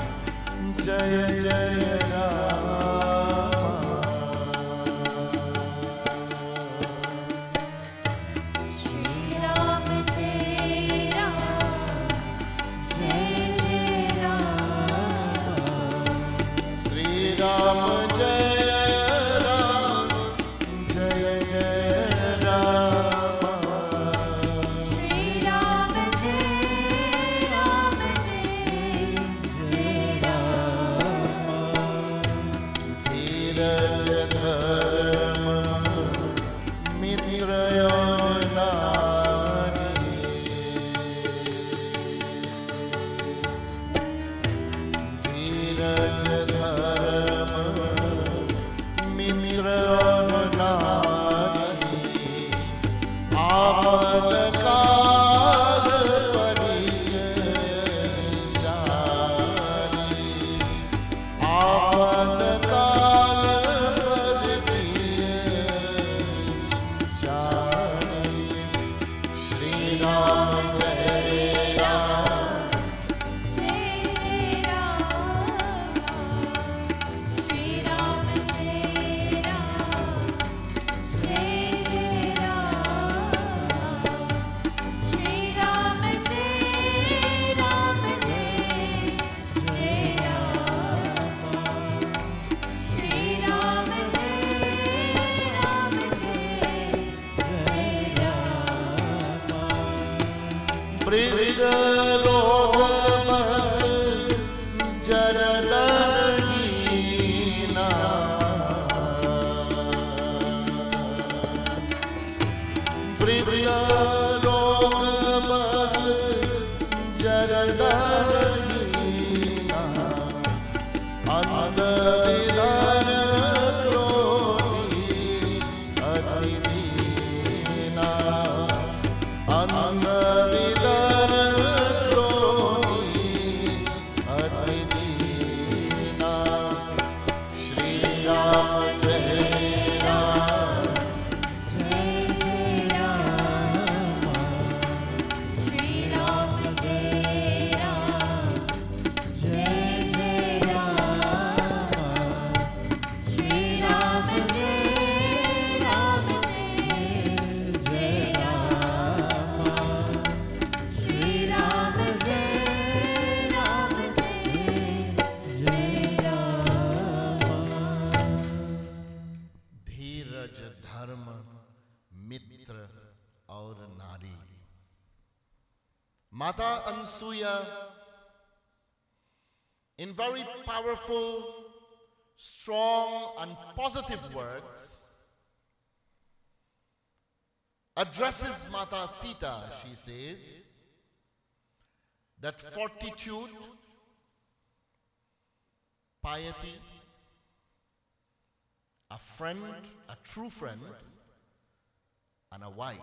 Jai Jai Ram. Shri Ram Jai Ram, Jai Jai Ram. Sri Ram Jai Ram, Jai Jai Ram. Shri Ram Jai Ram, Jai Jai Ram. Dheeraj dharma mitrayonani. Dheeraj dharma mitrayonani. Aapad kaal pariyajani. Aapad kaal pariyajani. मृगलोकमस जरदहीना मृगलोकमस जरदहीना अंधविधान क्रोधी अतिदीना अंधविधान क्रोधी अतिदीना श्री राम जय Ram Jai Jai Rama, Shri Ram Jai Rama, Jai Jai Rama, Shri Ram Jai Rama, Jai Rama. धीरज धर्म मित्र और नारी माता Anasuya in very powerful, strong and positive words addresses Mata Sita. She says that fortitude, piety, a friend, a true friend, and a wife.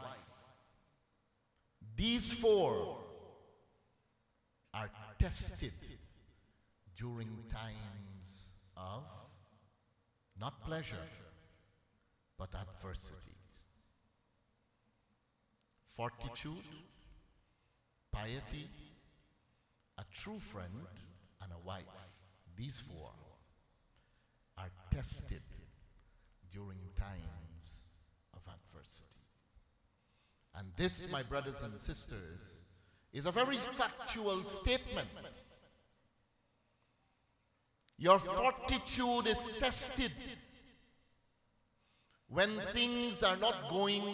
These four are tested during times of not pleasure, but adversity. Fortitude, piety, a true friend, and a wife. These four are tested during times of adversity. And this, my brothers and sisters, is a very factual statement. Your fortitude is tested when things are not going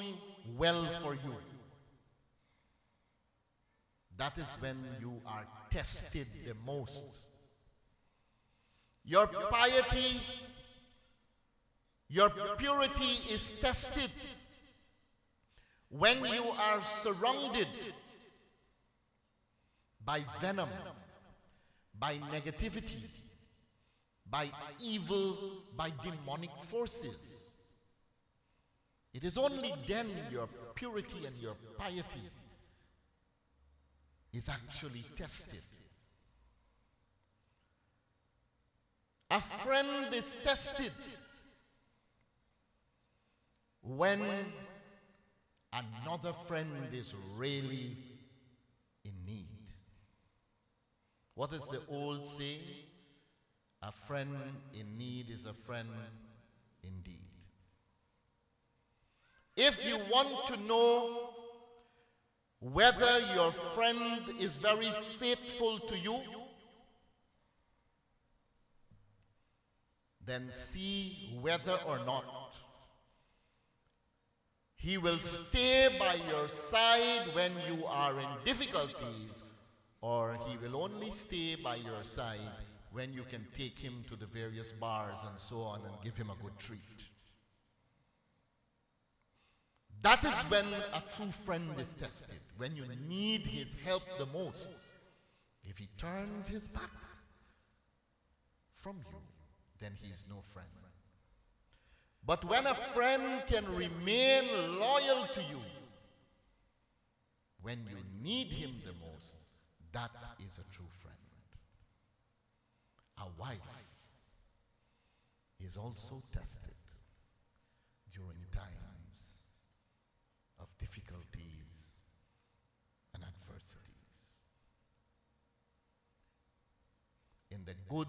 well for you. That is when you are tested the most. Your piety, your purity is tested when you are surrounded by venom, by negativity, by evil, by demonic forces. It is only then your purity and your piety is actually tested. A friend is tested when another friend is really in need. What is the old saying? A friend in need is a friend indeed. If you want to know whether your friend is very faithful to you, then see whether or not he will stay by your side when you are in difficulties, or he will only stay by your side when you can take him to the various bars and so on and give him a good treat. That is when a true friend is tested, when you need his help the most. If he turns his back from you, then he is no friend. But when a friend can remain loyal to you, when you need him the most, that is a true friend. A wife is also tested during times of difficulties and adversities. In the good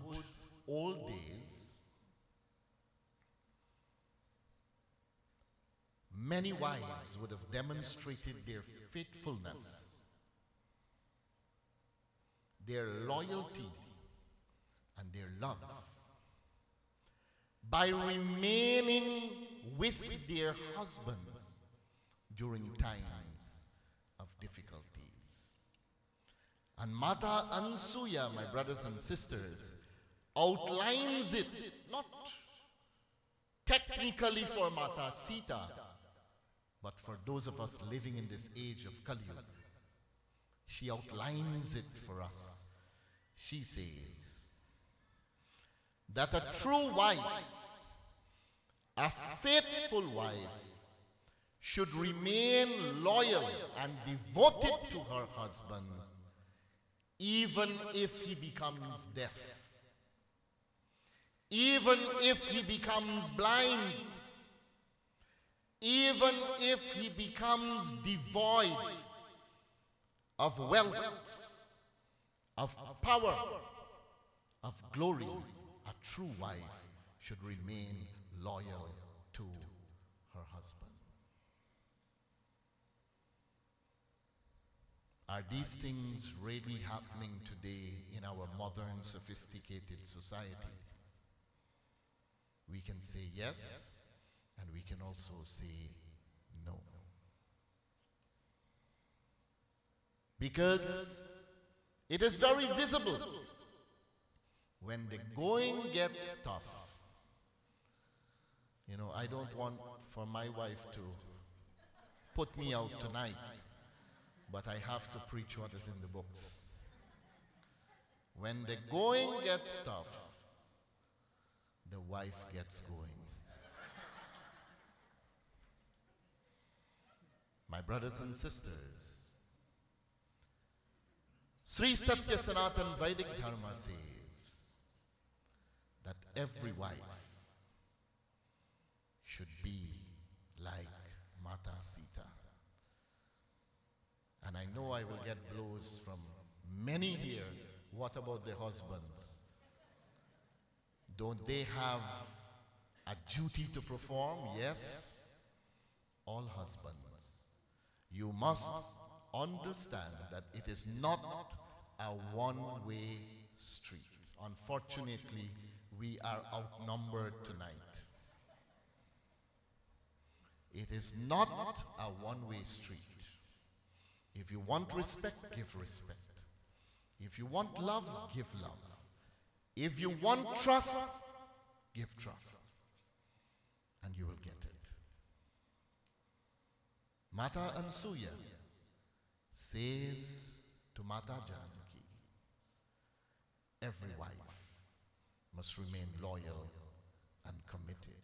old days, many wives would have demonstrated their faithfulness, their loyalty, and their love by remaining with their husbands during times of difficulties And Mata Ansuya, my brothers and sisters, outlines it, not technically for Mata Sita, but for those of us living in this age of Kali Yuga. She outlines it for us. She says that a true wife, a faithful wife, should remain loyal and devoted to her husband, even if he becomes deaf, even if he becomes blind, even if he becomes devoid of wealth, of power, of glory. A true wife should remain loyal to her husband. Are these things really happening today in our modern, sophisticated society? We can say yes, and we can also say no. Because it is very visible when the going gets tough. You know, I don't want for my wife to put me out tonight, but I have to preach what is in the books. When the going gets tough, the wife gets going. My brothers and sisters, Sri Satya Sanatan Vedic Dharma says that every wife should be like Mata Sita. And I know I will get blows from many here. What about the husbands? Don't they have a duty to perform? Yes. All husbands, you must understand that it is not a one-way street. Unfortunately, we are outnumbered tonight. It is not a one-way street. If you want respect, give respect. If you want love, give love. If you want trust, give trust. And you will get it. Mata Ansuya says to Mata Janaki, every wife must remain loyal and committed.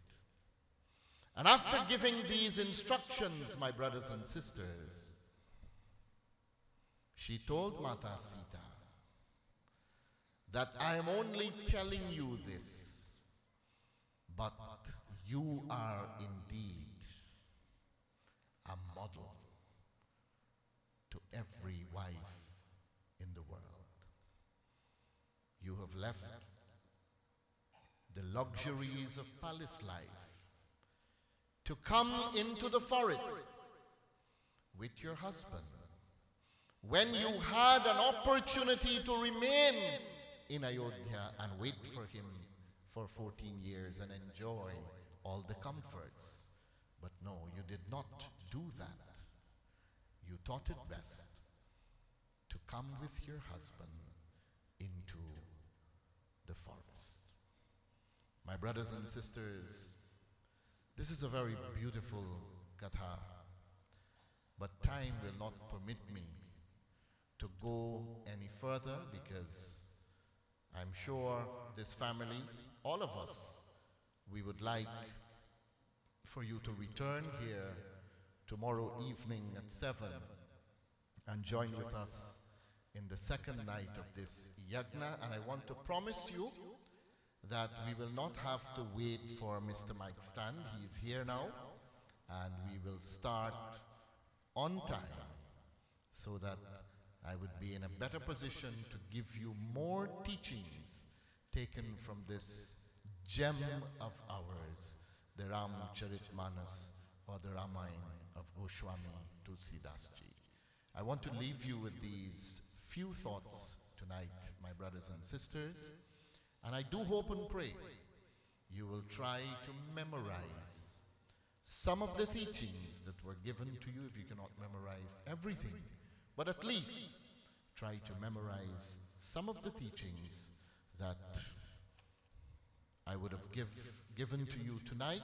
And after giving these instructions, my brothers and sisters, she told Mata Sita that I am only telling you this, but you are indeed a model to every wife in the world. You have left the luxuries of palace life to come into the forest with your husband when you had an opportunity to remain in Ayodhya and wait for him for 14 years and enjoy all the comforts. But no, you did not do that. You thought it best to come with your husband into the forest. My brothers and sisters, this is a very beautiful katha, but time will not permit me to go any further because I'm sure this family, all of us, we would like for you to return here tomorrow evening at 7 and join with us in the second night of this Yagna. And I want to promise you that we will not have to wait for Mr. Mike Stand. He is here now, and we will start on time so that I would be in a better position to give you more teachings taken from this gem of ours, the Ramcharitmanas or the Ramayana of Goswami Tulsidas Ji. I want to leave you with these few thoughts tonight, my brothers and sisters, and I do hope and pray you will try to memorize some of the teachings that were given to you. If you cannot memorize everything, but at least try to memorize some of the teachings that I would have given to you tonight,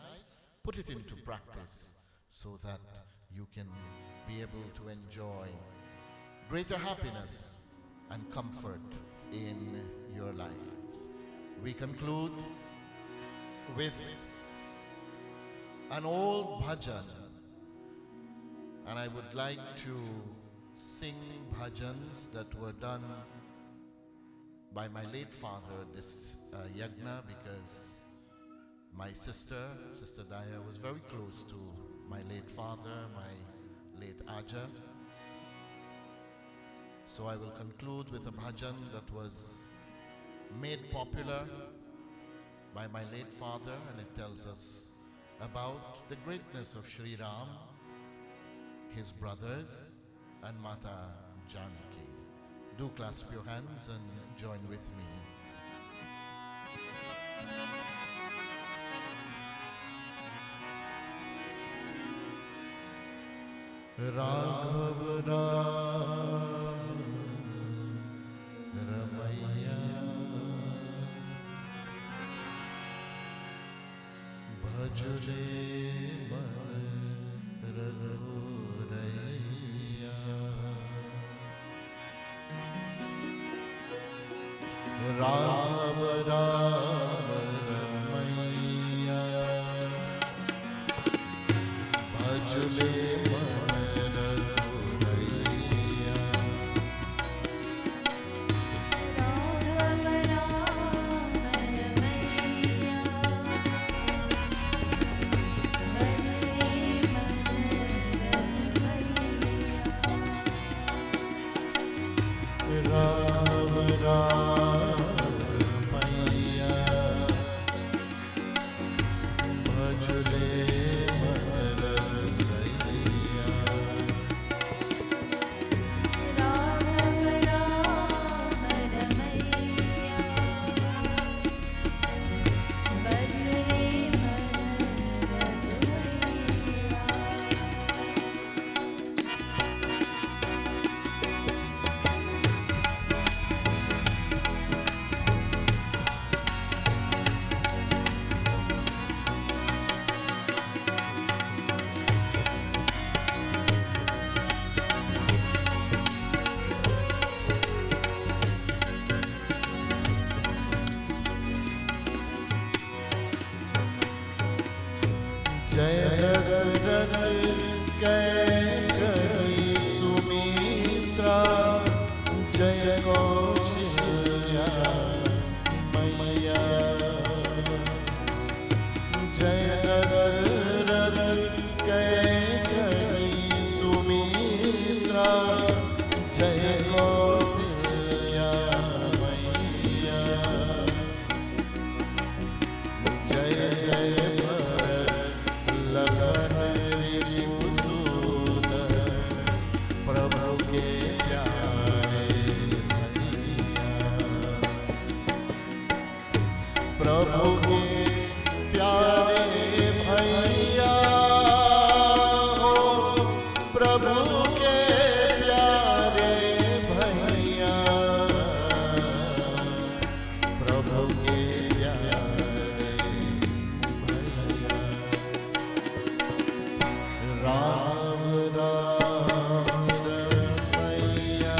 put it into practice so that you can be able to enjoy greater happiness and comfort in your life. We conclude with an old bhajan, and I would like to sing bhajans that were done by my late father, this Yagna, because my sister Daya, was very close to my late father, my late Aja. So I will conclude with a bhajan that was made popular by my late father, and it tells us about the greatness of Sri Ram, his brothers, and Mata Janaki. Do clasp your hands and join with me. Raghav Ram Ramaya Bhajale Raghuraya Ram Ramaya Bhajale जय दशरथ कैकई सुमित्रा जय कौशल्या मैया जय दशरथ कैकई सुमित्रा जय कौशल्या मैया जय जय प्रभु के प्यारे भैया प्रभु के प्यारे भैया हो प्रभु के प्यारे भैया प्रभु के प्यारे भैया राम राम रमैया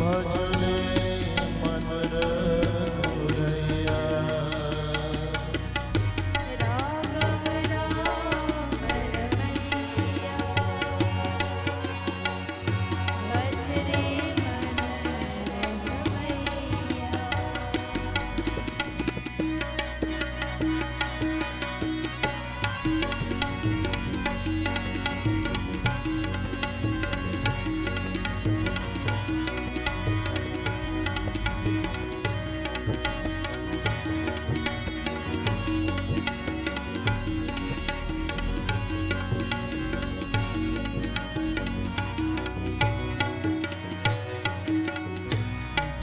भजले मन रघुरैया राघव राम रमैया भजरे मन रघुरैया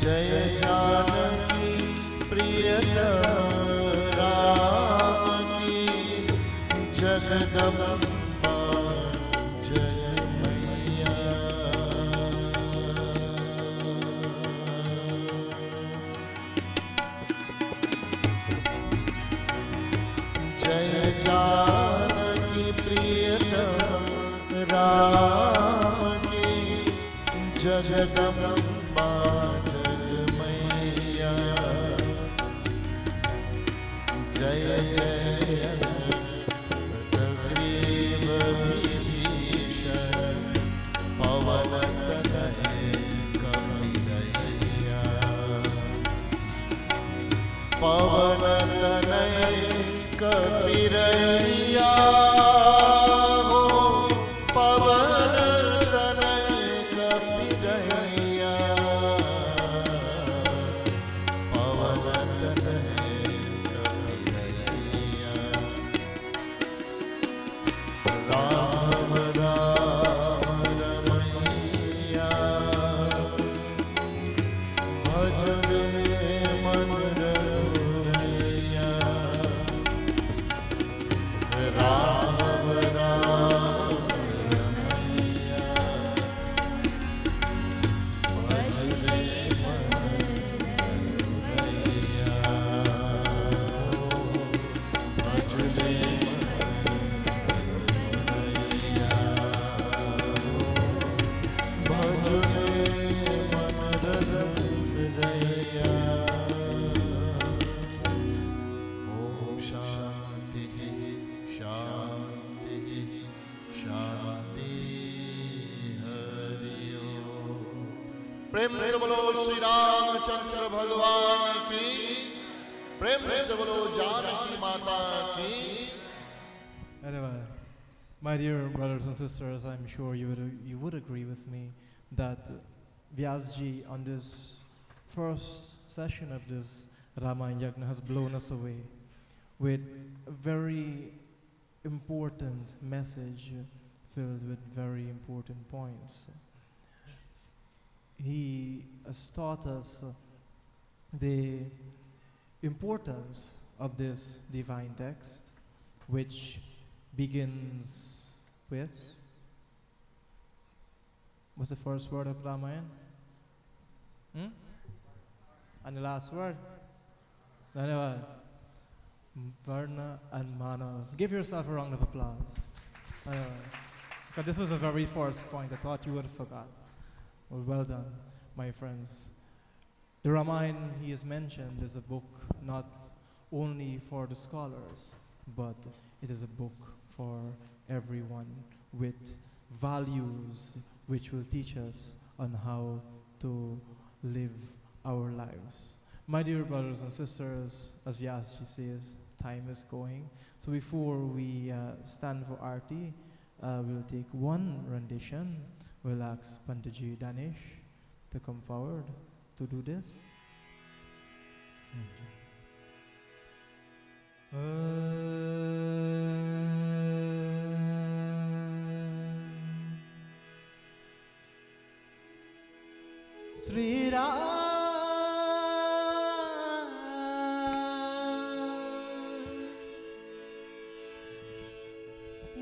जय जानकी प्रियतम राम की जगदम्बा जय मैया की जगदम्बा जगमैया जय जय ग्रीव विभीषण पवन तनय कपिरैया पवन तनय कपिरैया हो पवन तनय कपिरैया पवन तनय कपिरैया राम राम रमैया भज रे मन रघुरैया राम राम रमैया भज रे मन रघुरैया भज रे ओम शांति शांति शांति हरि ओम। प्रेम से बोलो श्री रामचंद्र भगवान की, प्रेम से बोलो जानकी माता की। Anyway, my dear brothers and sisters, I'm sure you would agree with me that Vyasji on this first session of this Ramayana Yagna has blown us away with a very important message filled with very important points. He has taught us the importance of this divine text, which begins with, what's the first word of Ramayana? And the last word? Anyway, Varna and Manav. Give yourself a round of applause. Because this was the very first point. I thought you would have forgot. Well done, my friends. The Ramayana he has mentioned is a book not only for the scholars, but it is a book for everyone with values which will teach us on how to live our lives. My dear brothers and sisters, as Vyasji says, time is going. So before we stand for Aarti, we'll take one rendition. We'll ask Pandit Danish to come forward to do this. Sri Ram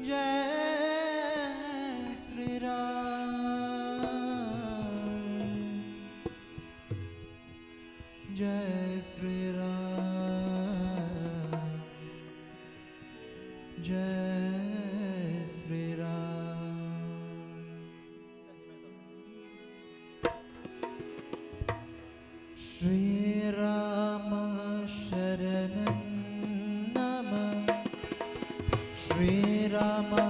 Jai Sri Ram Jai Sri Ram Jai Sri Ram Shri Rama Sharanam Nama Shri Rama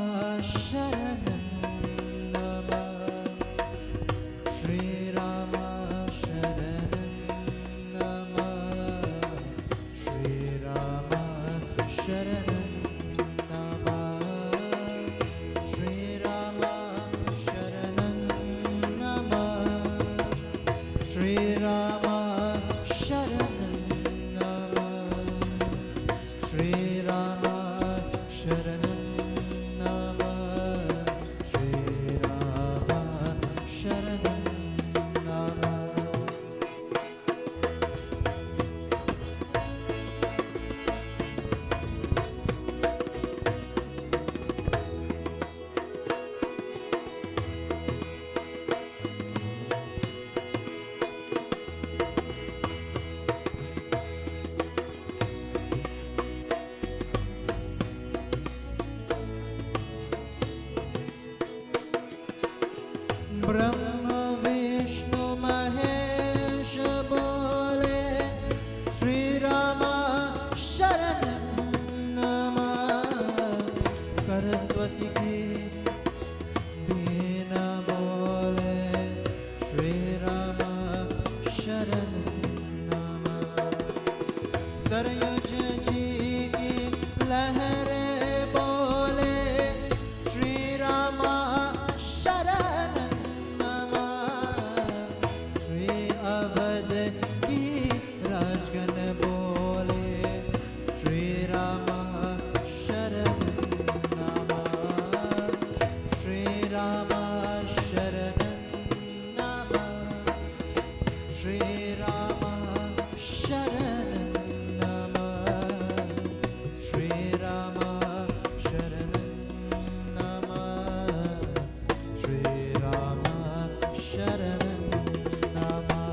की बिना बोले श्री राम शरण नमः। सरयुज जी की लहरें बोले श्री राम शरण नमः। श्री अवध की राजगण बोले श्री राम शरण नमः। श्री राम शरण नमः। श्री राम शरण नमः। श्री राम शरण नमः। श्री राम शरण नमः।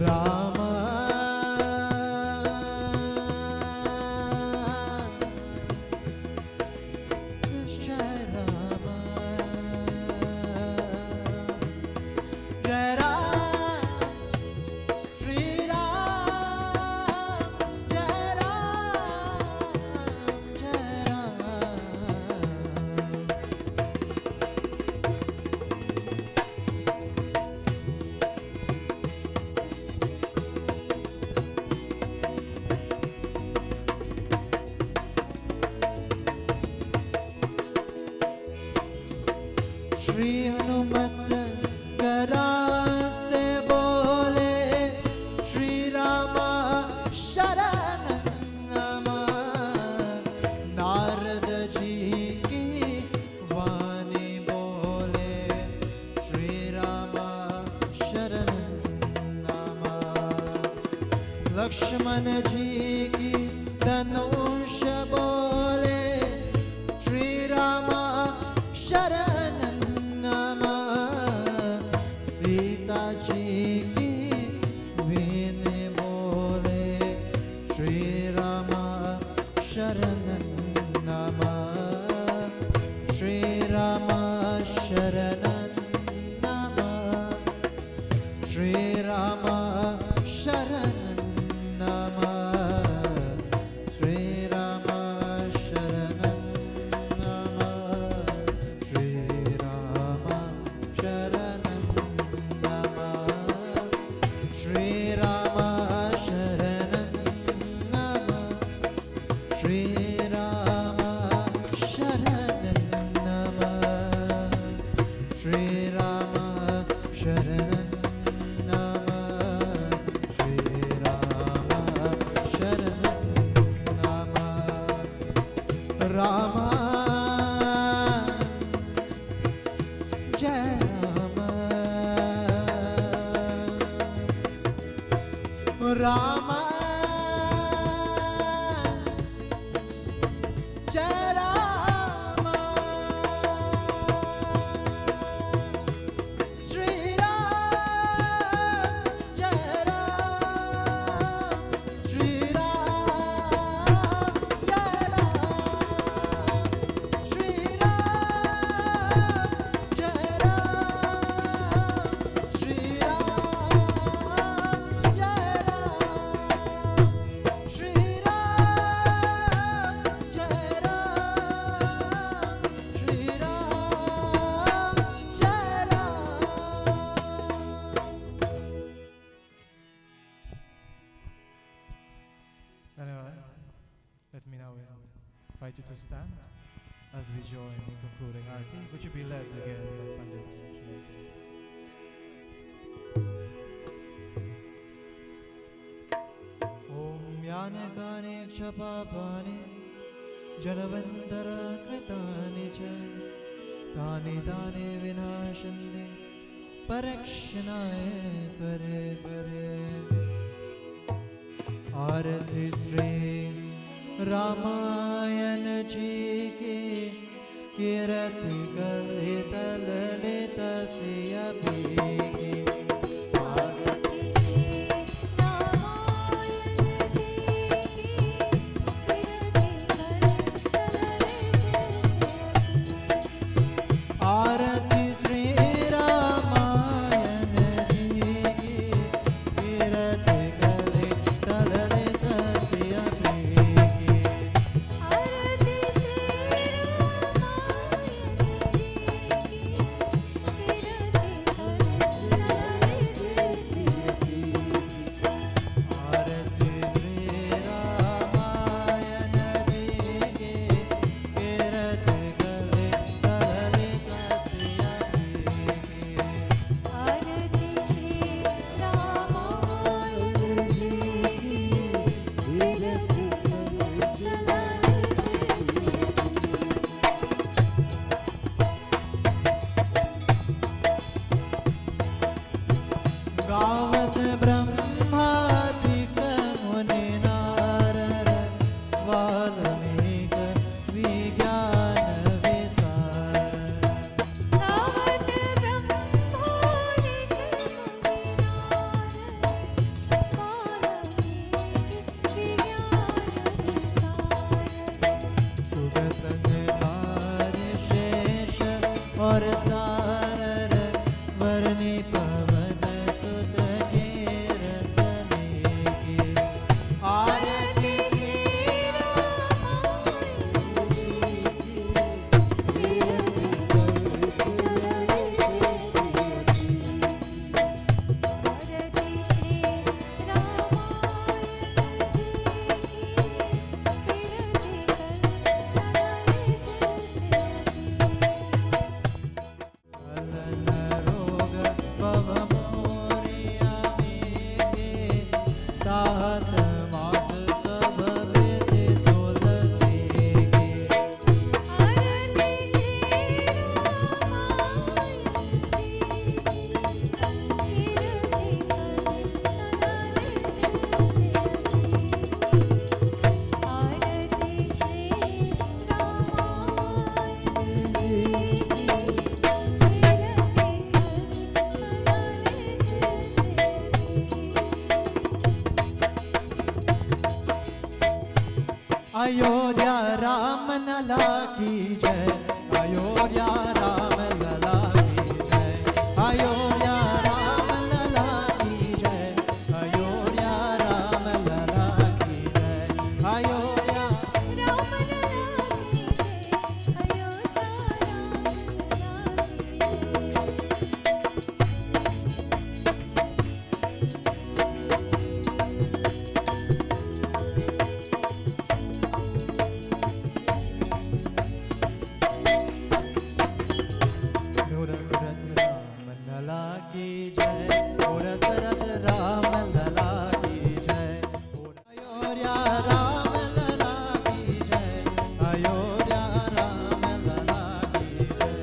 राम जय राम जय राम श्री राम जय राम जय राम। श्री हनुमत करा से बोले श्री राम शरण नमः। नारद जी की वाणी बोले श्री राम शरण नमः। लक्ष्मण जी की धनुष बोले श्री राम शरण नमः। सीता जी की वीणे बोले श्री राम शरण नमः। श्री राम शरण नमः। श्री राम शरण नमः। श्री राम शरण नमः। श्री राम शरण नमः। श्री राम शरण नमः। श्री राम शरण नमः। श्री राम शरण नमः। श्री राम शरण नमः। राम जय राम राम जय राम। श्री राम जय राम। श्री राम जय राम। श्री राम जय राम। श्री राम जय राम। श्री राम जय राम। श्री राम जय Ram. Anyway, let me now invite you to stand as we join in concluding arti, which will be led again by Pandit Rudra. ॐ यानि कानि च पापानि जलवन्तर कृतानि च तानि तानि विनाशन्ति परक्षणाय परे परे। आरती श्री रामायण जी की कीर्ति गलित ललित सिय भीगी। आरती श्री रामायण जी की कीर्ति ललित ललित आरती श्री रामायण जी की कीर्ति गलित ललित सिय भीगी। भोग संहार शेष और सारर वर्णि पवन सुत के रतने के आरती रोग पव मोरिया के ताहत मात सब वेद तुलसी के अयोध्या राम लला की जय अयोध्या राम लला की जय अयोध्या राम लला की जय अयोध्या राम लला की जय अयोध्या दशरथ राम लला की जय दशरथ राम लला की जय अयोध्या राम लला की जय अयोध्या राम लला की जय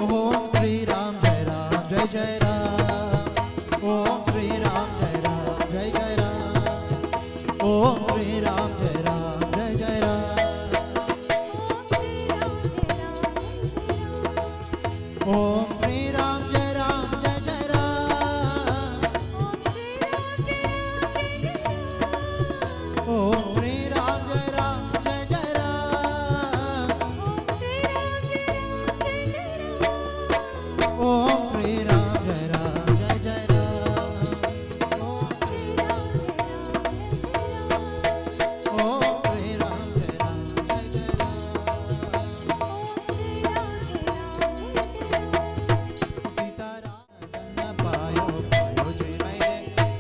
ओम श्री राम जय जय राम ओम श्री राम जय जय राम ओम श्री राम जय जय राम ओम श्री राम जय जय राम ओम श्री राम जय जय राम ओम श्री राम जय जय राम ओम श्री राम जय जय राम सीता रतन पायो पायो जी मैंने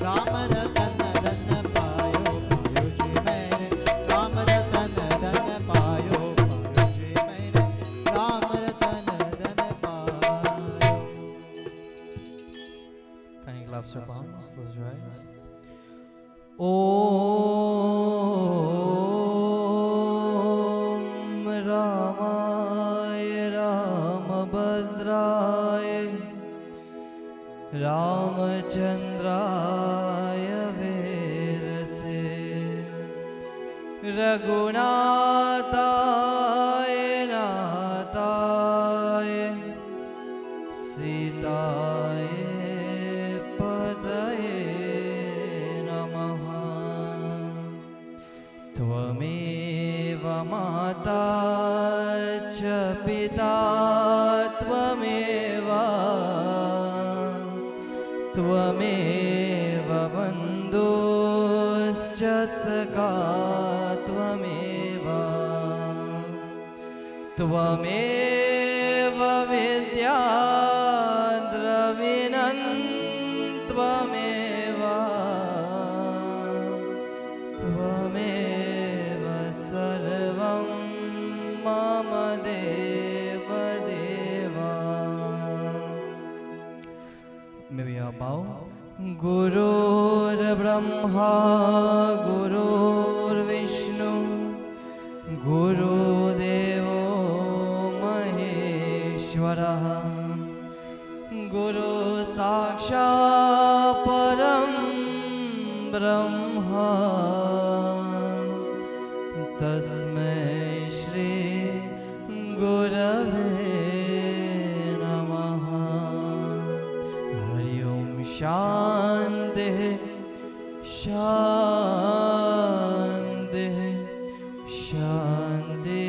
राम रतन धन पायो पायो जी मैंने राम रतन धन पायो पायो जी मैंने राम रतन धन पायो Can you clap your palms? Close your eyes. Om Ramaya Ramabhadraya Ramachandraya Verase Raghunataya Nataya Sitaye Padaye Namaha Tvameva Mata Cha Pita Tvameva Tvameva Bandhuscha Sakha Tvameva Tvameva Vidya Dravinan Tvameva Tvameva Sarvam Mama Deva Deva. May we all bow. Gurur Brahma Gurur Vishnu Guru Devo Maheshwara Guru Sakshat Param Brahma Tasmai Shri Gurave Namaha Hari Om Shanti शांति शांति शांति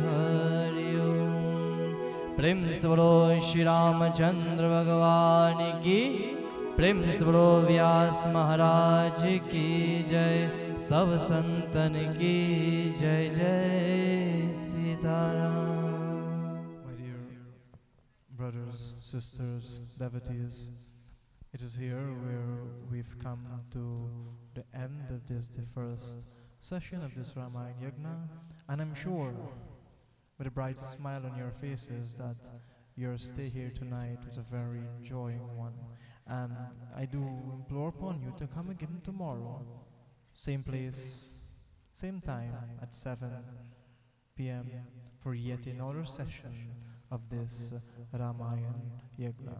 हरि ओम। प्रेम से बोलो श्री रामचंद्र भगवान की, प्रेम से बोलो व्यास महाराज की जय, सब संतन की जय जय Sitaram. My dear brothers, sisters, devotees, it is here where we've come to the end of this, the first session of this Ramayana Yagna, and I'm sure with a bright smile on your faces that your stay here tonight was a very enjoying one. And I do implore upon you to come again tomorrow, same place, same time at 7 p.m. for yet another session of this Ramayana Yagna.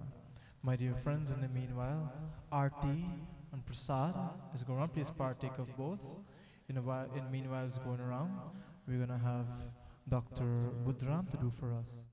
My dear friends, in the meanwhile, Arti and Prasad is going on. Please partake of both. In the meanwhile, it's going around. We're going to have Dr. Budram to do for us.